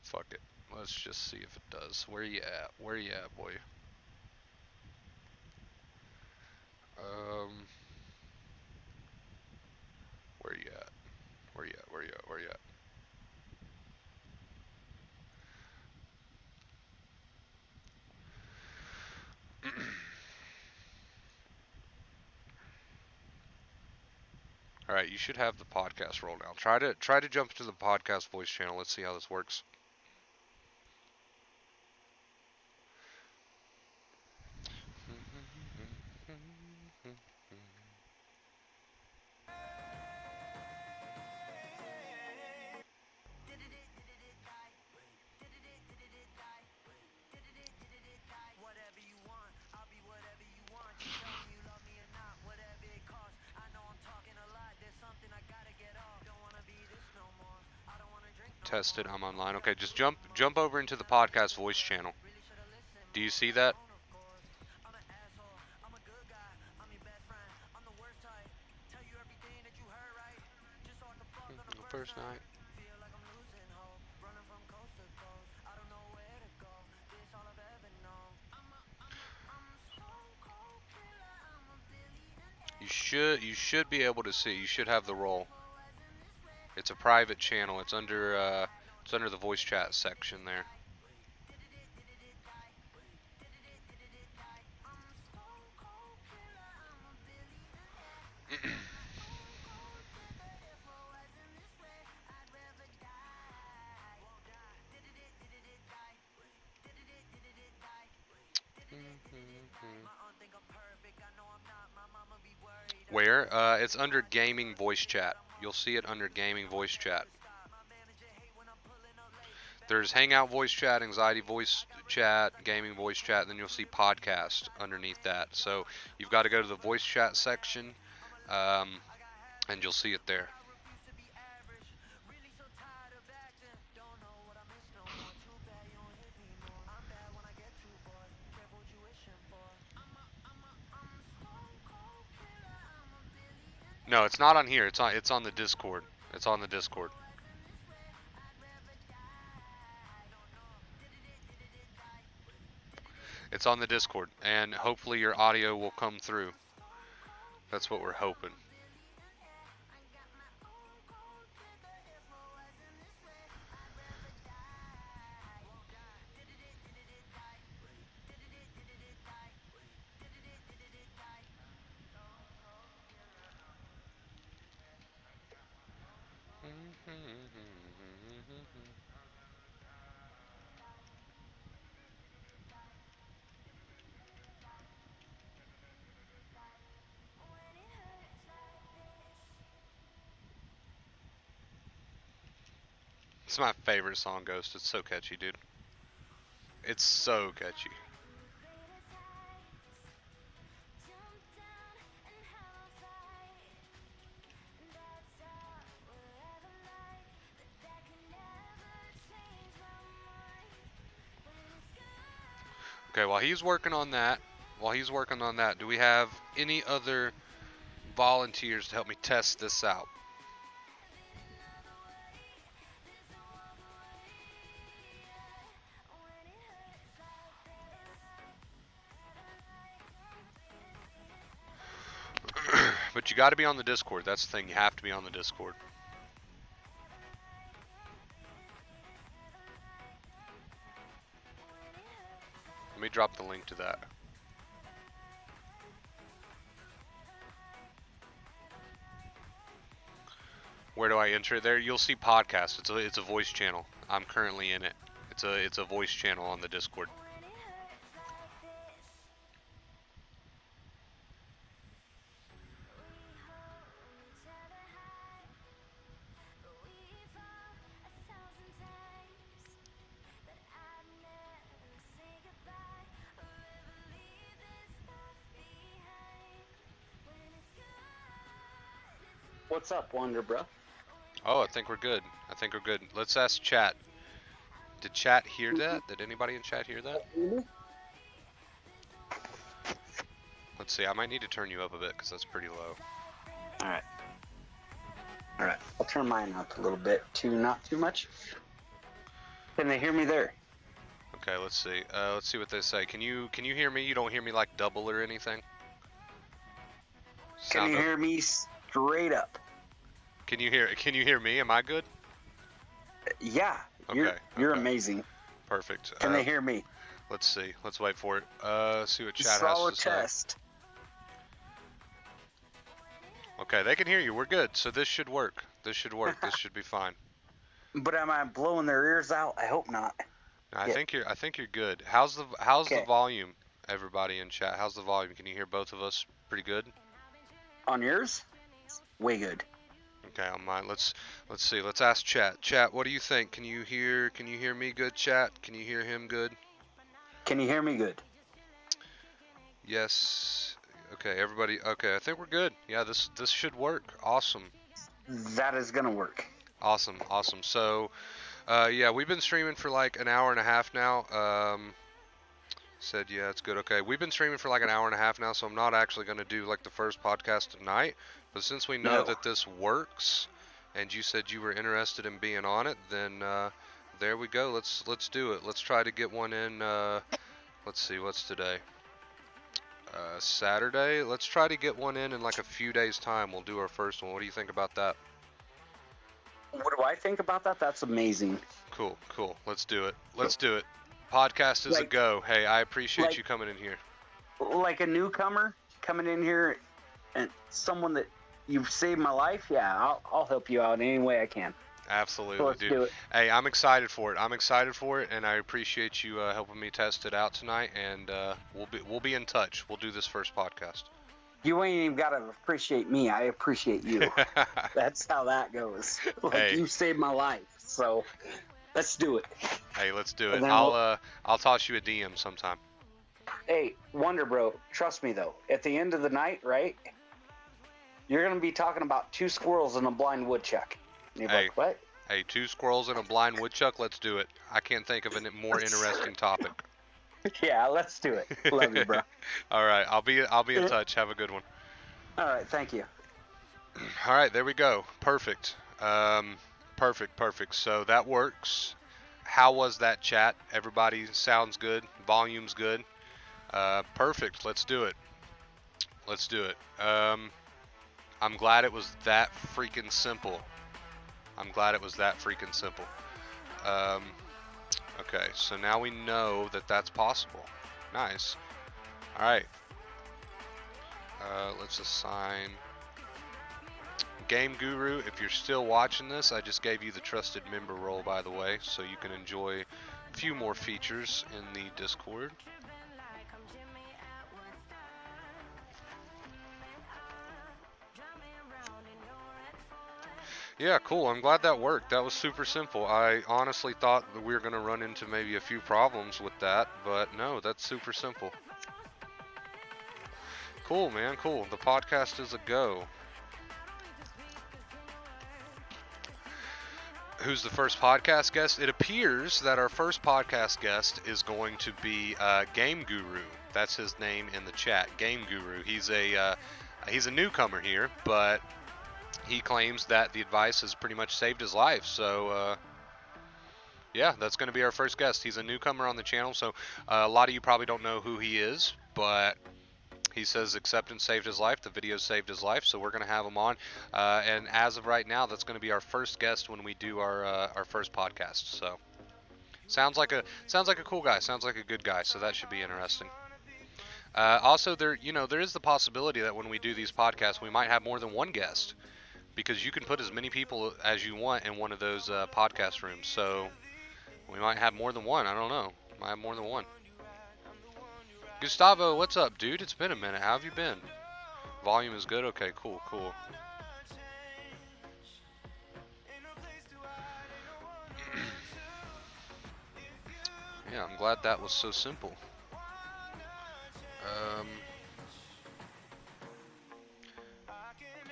Fuck it. Let's just see if it does. Where you at? Where you at, boy? Where you at? Where you at? Where you at? Where you at? All right, you should have the podcast roll now. Try to jump to the podcast voice channel. Let's see how this works. tested. I'm online. Okay, just jump over into the podcast voice channel. Do you see that? First night. You should be able to see. You should have the role. It's a private channel. It's under the voice chat section there. Where? It's under gaming voice chat. You'll see it under gaming voice chat. There's Hangout voice chat, Anxiety voice chat, Gaming voice chat, and then you'll see podcast underneath that. So you've got to go to the voice chat section, and you'll see it there. No, it's not on here. It's on the Discord. It's on the Discord. It's on the Discord, and hopefully your audio will come through. That's what we're hoping. It's my favorite song, Ghost. It's so catchy, dude. It's so catchy. Okay, while he's working on that, do we have any other volunteers to help me test this out? But you got to be on the Discord. That's the thing. You have to be on the Discord. Let me drop the link to that. Where do I enter it? There, you'll see podcast. It's a voice channel. I'm currently in it. It's a voice channel on the Discord. What's up, Wonder Bro? Oh, I think we're good. Let's ask chat. Did chat hear that? Did anybody in chat hear that? Let's see. I might need to turn you up a bit because that's pretty low. Alright. Alright. I'll turn mine up a little bit too, not too much. Can they hear me there? Okay, let's see. Let's see what they say. Can you hear me? You don't hear me like double or anything? Can you hear me straight up? Can you hear me? Am I good? Yeah. You're amazing. Perfect. Can they hear me? Let's see. Let's wait for it. See what chat has Solid to say. test. Okay, they can hear you. We're good. So this should work. This should be fine. But am I blowing their ears out? I hope not. I think you're good. How's the volume, everybody in chat? How's the volume? Can you hear both of us pretty good? On yours? Way good. Okay, on mine. Let's see. Let's ask chat. Chat, what do you think? Can you hear me good, chat? Can you hear him good? Can you hear me good? Yes. Okay, everybody. Okay, I think we're good. Yeah, this should work. Awesome. That is gonna work. Awesome. So, Yeah, we've been streaming for like an hour and a half now. Said, yeah, it's good. Okay, we've been streaming for like an hour and a half now, so I'm not actually going to do like the first podcast tonight. But since we know No. that this works, and you said you were interested in being on it, then there we go. Let's do it. Let's try to get one in. Let's see, what's today? Saturday. Let's try to get one in like a few days' time. We'll do our first one. What do you think about that? What do I think about that? That's amazing. Cool, cool. Let's do it. Let's do it. Podcast is a go. Hey, I appreciate you coming in here. Like a newcomer coming in here and someone that you've saved my life, yeah, I'll help you out in any way I can. Absolutely, so let's dude. Do it. Hey, I'm excited for it. I'm excited for it, and I appreciate you helping me test it out tonight. And we'll be in touch. We'll do this first podcast. You ain't even gotta appreciate me. I appreciate you. That's how that goes. Like Hey. You saved my life. So let's do it. Hey, let's do it. And then I'll toss you a DM sometime. Hey, Wonder Bro, trust me though. At the end of the night, right? You're gonna be talking about 2 squirrels and a blind woodchuck. And you're Hey. like, what? Hey, 2 squirrels and a blind woodchuck. Let's do it. I can't think of a more interesting topic. Yeah, let's do it. Love you, bro. All right, I'll be in touch. Have a good one. All right, thank you. All right, there we go. Perfect. Perfect. So that works. How was that chat? Everybody sounds good. Volume's good. Perfect. Let's do it. Let's do it. I'm glad it was that freaking simple. Okay, so now we know that that's possible. Nice. All right. Let's assign Game Guru. If you're still watching this, I just gave you the trusted member role, by the way, so you can enjoy a few more features in the Discord. Yeah, cool. I'm glad that worked. That was super simple. I honestly thought that we were going to run into maybe a few problems with that, but no, that's super simple. Cool, man, cool. The podcast is a go. Who's the first podcast guest? It appears that our first podcast guest is going to be Game Guru. That's his name in the chat, Game Guru. He's a newcomer here, but he claims that the advice has pretty much saved his life. So, yeah, that's going to be our first guest. He's a newcomer on the channel, so a lot of you probably don't know who he is, but he says acceptance saved his life. The video saved his life, so we're going to have him on. And as of right now, that's going to be our first guest when we do our first podcast. So, sounds like a cool guy. Sounds like a good guy. So that should be interesting. Also, there is the possibility that when we do these podcasts, we might have more than one guest, because you can put as many people as you want in one of those podcast rooms. So we might have more than one. I don't know. Might have more than one. Gustavo, what's up, dude? It's been a minute. How have you been? Volume is good? Okay, cool. Yeah, I'm glad that was so simple.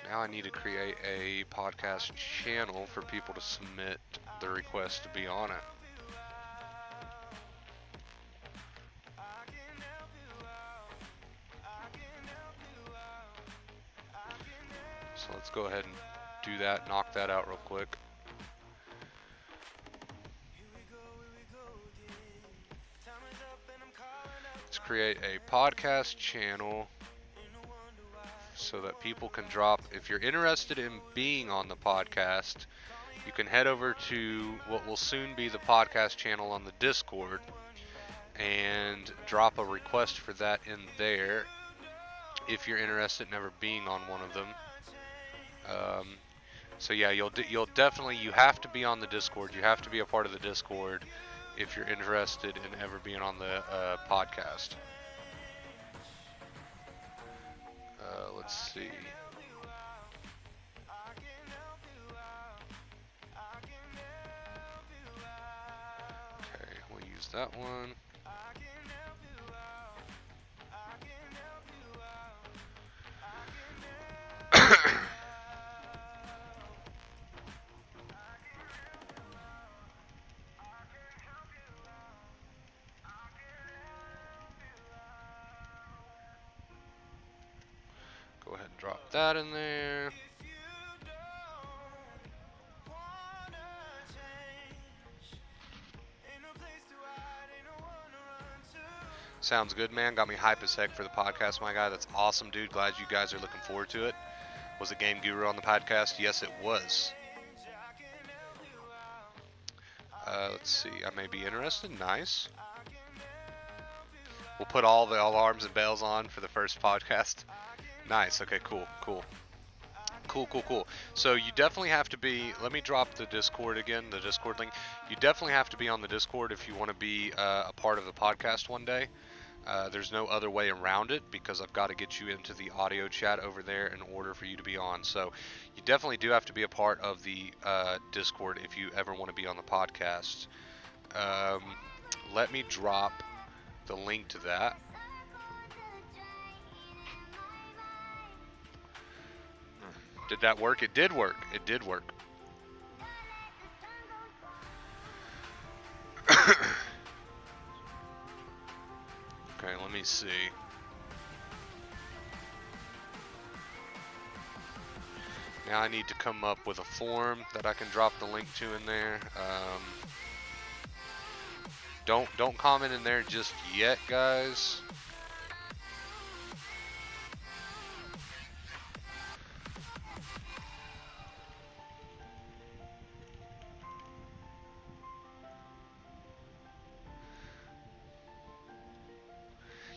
Now I need to create a podcast channel for people to submit the request to be on it. So let's go ahead and do that, knock that out real quick. Let's create a podcast channel so that people can drop. If you're interested in being on the podcast, you can head over to what will soon be the podcast channel on the Discord and drop a request for that in there if you're interested in ever being on one of them. So yeah, you'll definitely, you have to be on the Discord. You have to be a part of the Discord if you're interested in ever being on the podcast. Let's see. Okay, we'll use that one. Put that in there. Sounds good, man. Got me hype as heck for the podcast, my guy. That's awesome, dude. Glad you guys are looking forward to it. Was it Game Guru on the podcast? Yes, it was. Let's see. I may be interested. Nice. We'll put all the alarms and bells on for the first podcast. Nice. Okay, cool. Cool. So you definitely have to be, let me drop the Discord again, the Discord link. You definitely have to be on the Discord if you want to be a part of the podcast one day. There's no other way around it because I've got to get you into the audio chat over there in order for you to be on. So you definitely do have to be a part of the Discord if you ever want to be on the podcast. Let me drop the link to that. Did that work? It did work. It did work. Okay, let me see. Now I need to come up with a form that I can drop the link to in there. Don't comment in there just yet, guys.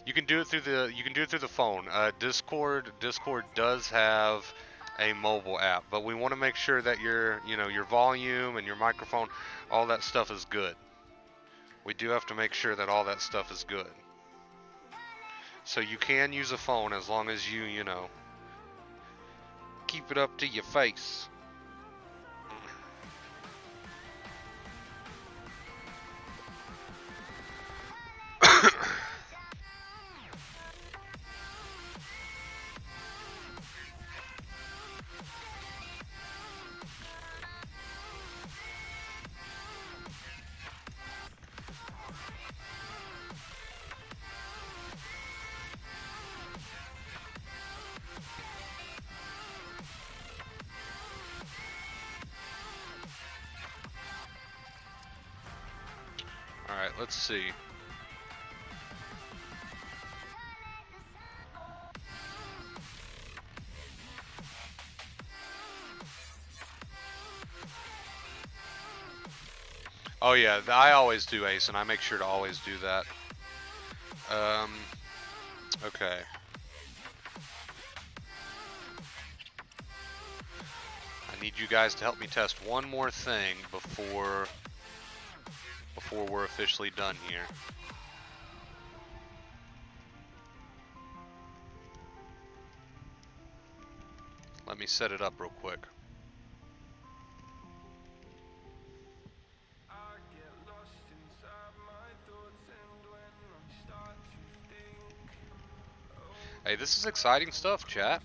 You can do it through the phone. Discord does have a mobile app, but we want to make sure that your volume and your microphone, all that stuff is good. We do have to make sure that all that stuff is good. So you can use a phone as long as you keep it up to your face. Alright, let's see. Oh yeah, I always do ace, and I make sure to always do that. Okay. I need you guys to help me test one more thing before we're officially done here. Let me set it up real quick. Hey, this is exciting stuff, chat.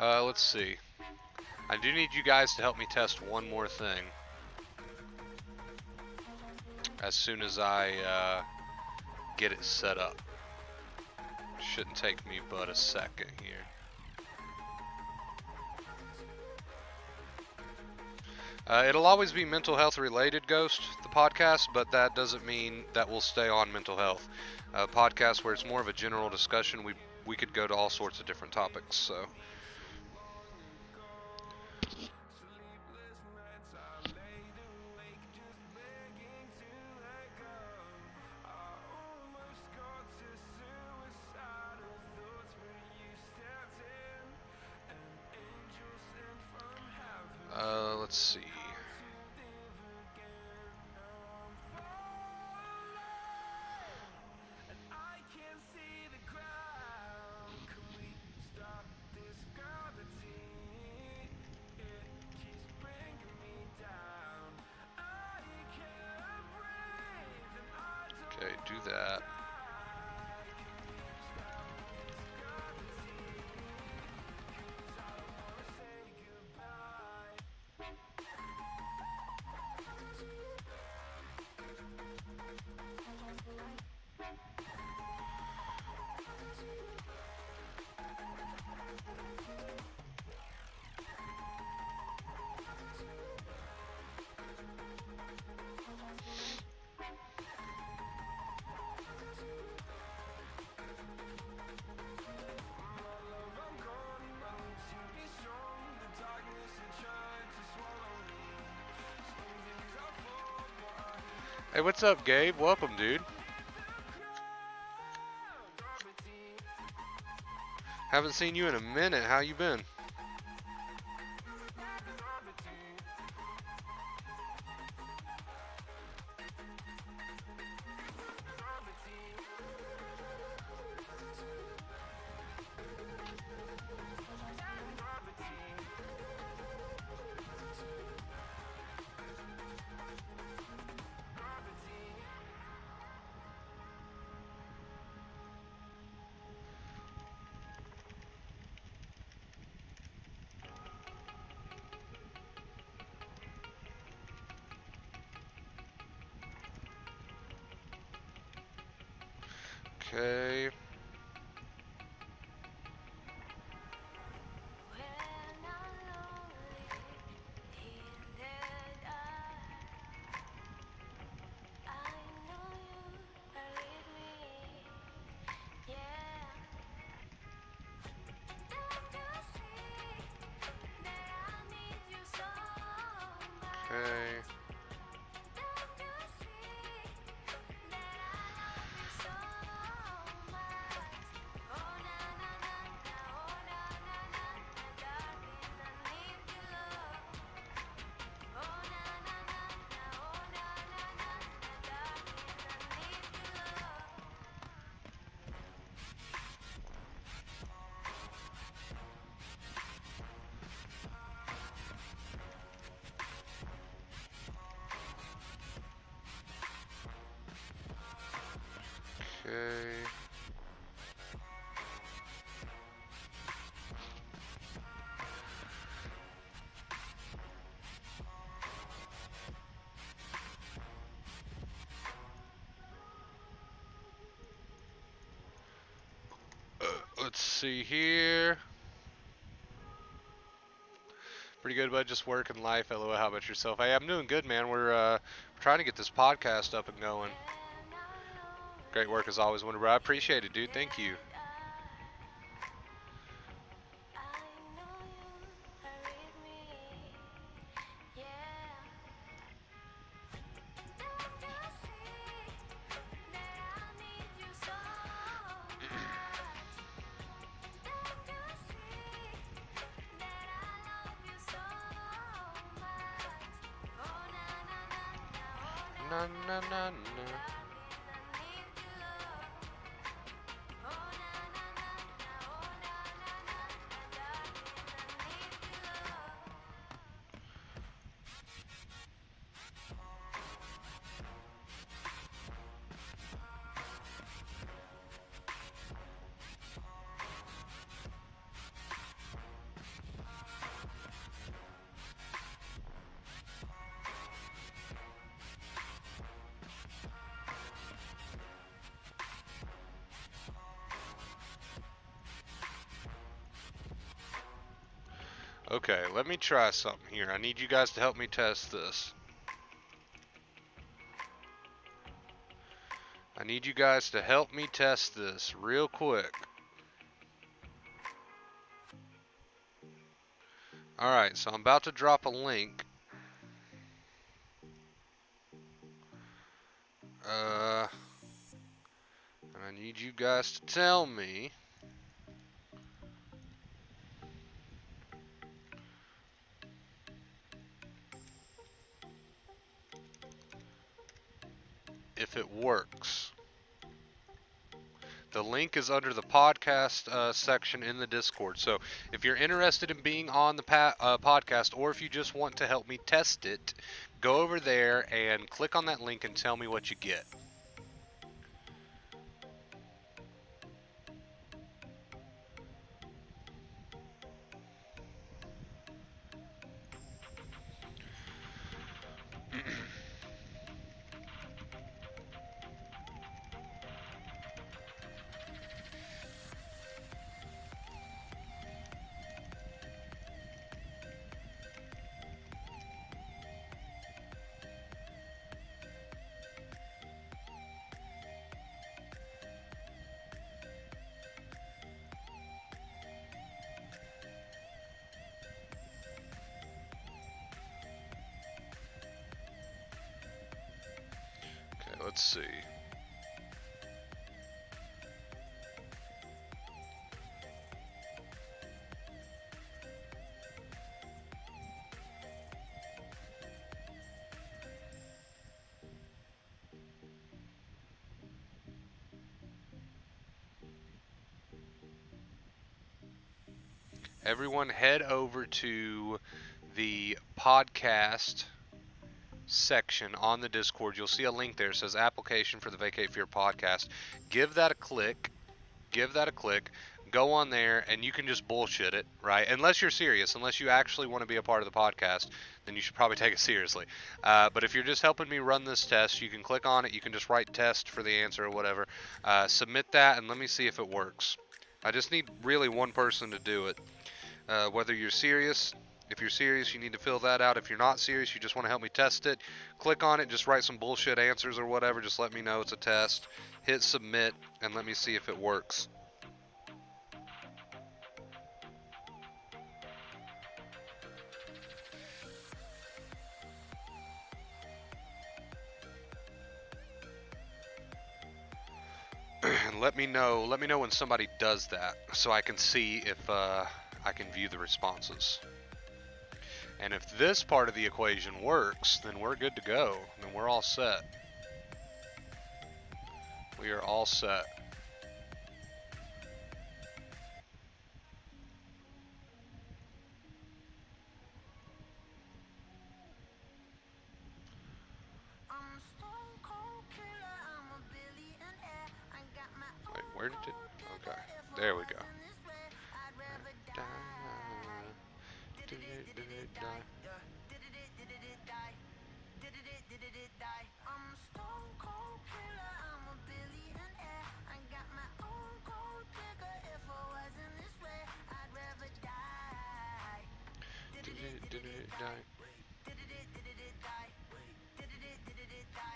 Let's see. I do need you guys to help me test one more thing. As soon as I get it set up. Shouldn't take me but a second here. It'll always be mental health related, Ghost, the podcast, but that doesn't mean that we'll stay on mental health. Podcast where it's more of a general discussion, we could go to all sorts of different topics, so. Let's see. do that. Hey, what's up, Gabe? Welcome, dude. Haven't seen you in a minute. How you been? Okay. Okay. Okay. Let's see here. Pretty good, bud. Just work and life. LOL. How about yourself? Hey, I'm doing good, man. We're trying to get this podcast up and going. Great work as always, Wonder Bro. I appreciate it, dude. Thank you. Na na na na. Okay, let me try something here. I need you guys to help me test this. I need you guys to help me test this real quick. Alright, so I'm about to drop a link. And I need you guys to tell me if it works. The link is under the podcast section in the Discord. So if you're interested in being on the podcast, or if you just want to help me test it, go over there and click on that link and tell me what you get. let's see. Everyone head over to the podcast section on the Discord. You'll see a link there. It says application for the Vacate Fear podcast. Give that a click. Give that a click. Go on there and you can just bullshit it, right? Unless you're serious, unless you actually want to be a part of the podcast, then you should probably take it seriously. But if you're just helping me run this test, you can click on it. You can just write test for the answer or whatever. Submit that and let me see if it works. I just need really one person to do it. Whether you're serious, if you're serious, you need to fill that out. If you're not serious, you just want to help me test it, click on it, just write some bullshit answers or whatever. Just let me know it's a test. Hit submit, and let me see if it works. And let me know when somebody does that, so I can see if I can view the responses. And if this part of the equation works, then we're good to go. Then we're all set. We are all set. Wait, where did it? Okay, there we go.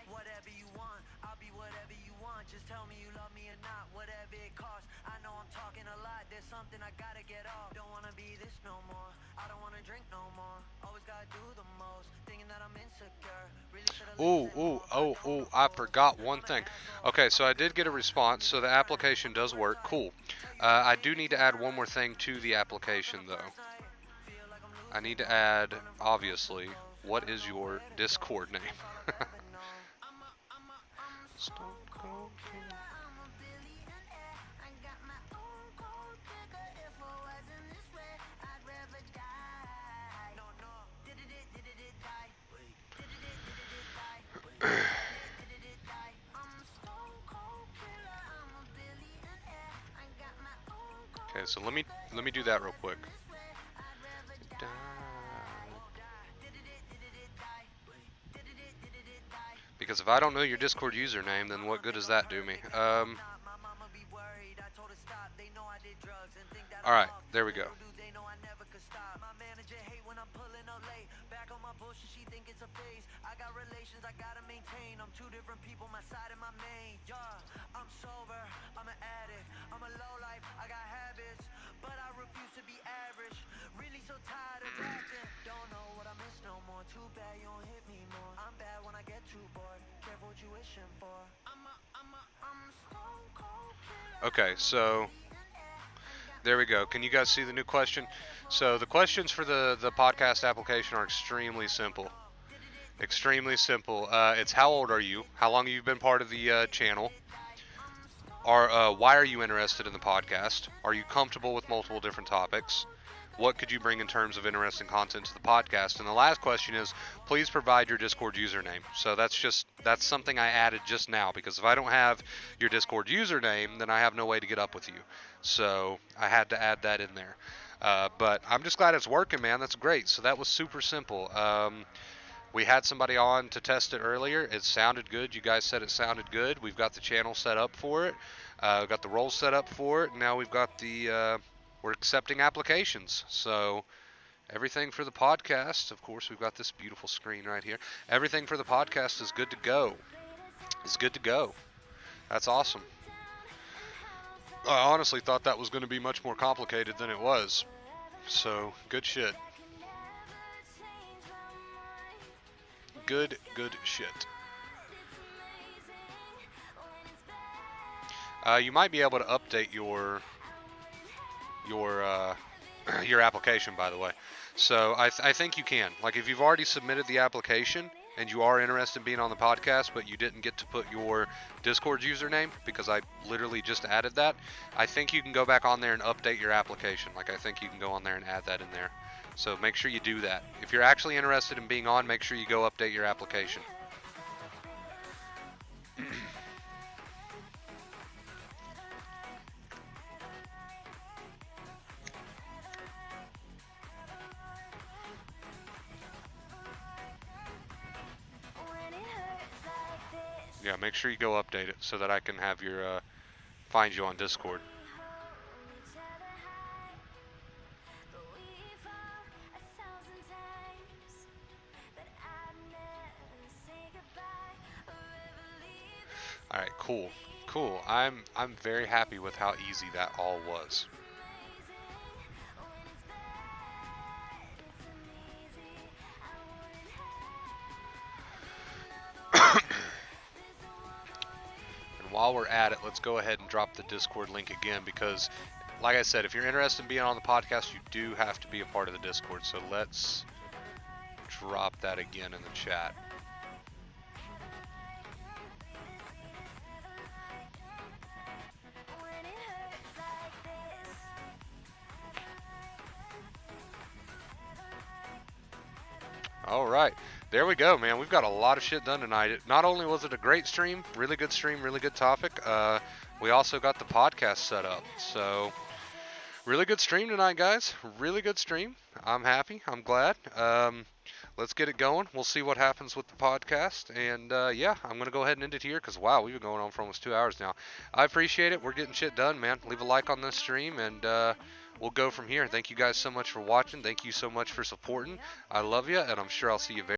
Whatever you want, I'll be whatever you want. Just tell me you love me or not, whatever it costs. I know I'm talking a lot, there's something I gotta get off. Don't wanna be this no more, I don't wanna drink no more. Always gotta do the most, thinking that I'm insecure. Really I forgot one thing. Okay, so I did get a response, so the application does work. Cool. I do need to add one more thing to the application, though. I need to add, obviously, what is your Discord name? Okay, so let me do that real quick. Because if I don't know your Discord username, then what good does that do me? Alright, there we go. I'm sober, I'm an addict, I'm a low life, I got habits, but I refuse to be average. Really so tired of acting, don't know what I miss no more. Too bad you don't hit me more. I'm bad when I get too bored. Careful what you wishing for. I'm stone cold killer. Okay, so there we go. Can you guys see the new question? So the questions for the podcast application are extremely simple. Extremely simple. It's how old are you? How long have you been part of the channel? Why are you interested in the podcast? Are you comfortable with multiple different topics? What could you bring in terms of interesting content to the podcast? And the last question is, please provide your Discord username. So that's something I added just now, because if I don't have your Discord username, then I have no way to get up with you. So I had to add that in there. But I'm just glad it's working, man. That's great. So that was super simple. We had somebody on to test it earlier. It sounded good. You guys said it sounded good. We've got the channel set up for it. We've got the roles set up for it. Now we've got we're accepting applications. So everything for the podcast, of course, we've got this beautiful screen right here. Everything for the podcast is good to go. It's good to go. That's awesome. I honestly thought that was going to be much more complicated than it was. So, good shit. Good shit. You might be able to update your your application, by the way. So I think you can. Like if you've already submitted the application and you are interested in being on the podcast, but you didn't get to put your Discord username because I literally just added that, I think you can go back on there and update your application. Like I think you can go on there and add that in there. So make sure you do that. If you're actually interested in being on, make sure you go update your application. Yeah, make sure you go update it so that I can have your find you on Discord. All right, cool. Cool. I'm very happy with how easy that all was. While we're at it, let's go ahead and drop the Discord link again because, like I said, if you're interested in being on the podcast, you do have to be a part of the Discord. So let's drop that again in the chat. All right. There we go, man. We've got a lot of shit done tonight. Not only was it a great stream, really good topic, we also got the podcast set up. So, really good stream tonight, guys. Really good stream. I'm happy. I'm glad. Let's get it going. We'll see what happens with the podcast. And, yeah, I'm going to go ahead and end it here because, wow, we've been going on for almost 2 hours now. I appreciate it. We're getting shit done, man. Leave a like on this stream, and we'll go from here. Thank you guys so much for watching. Thank you so much for supporting. I love you, and I'm sure I'll see you very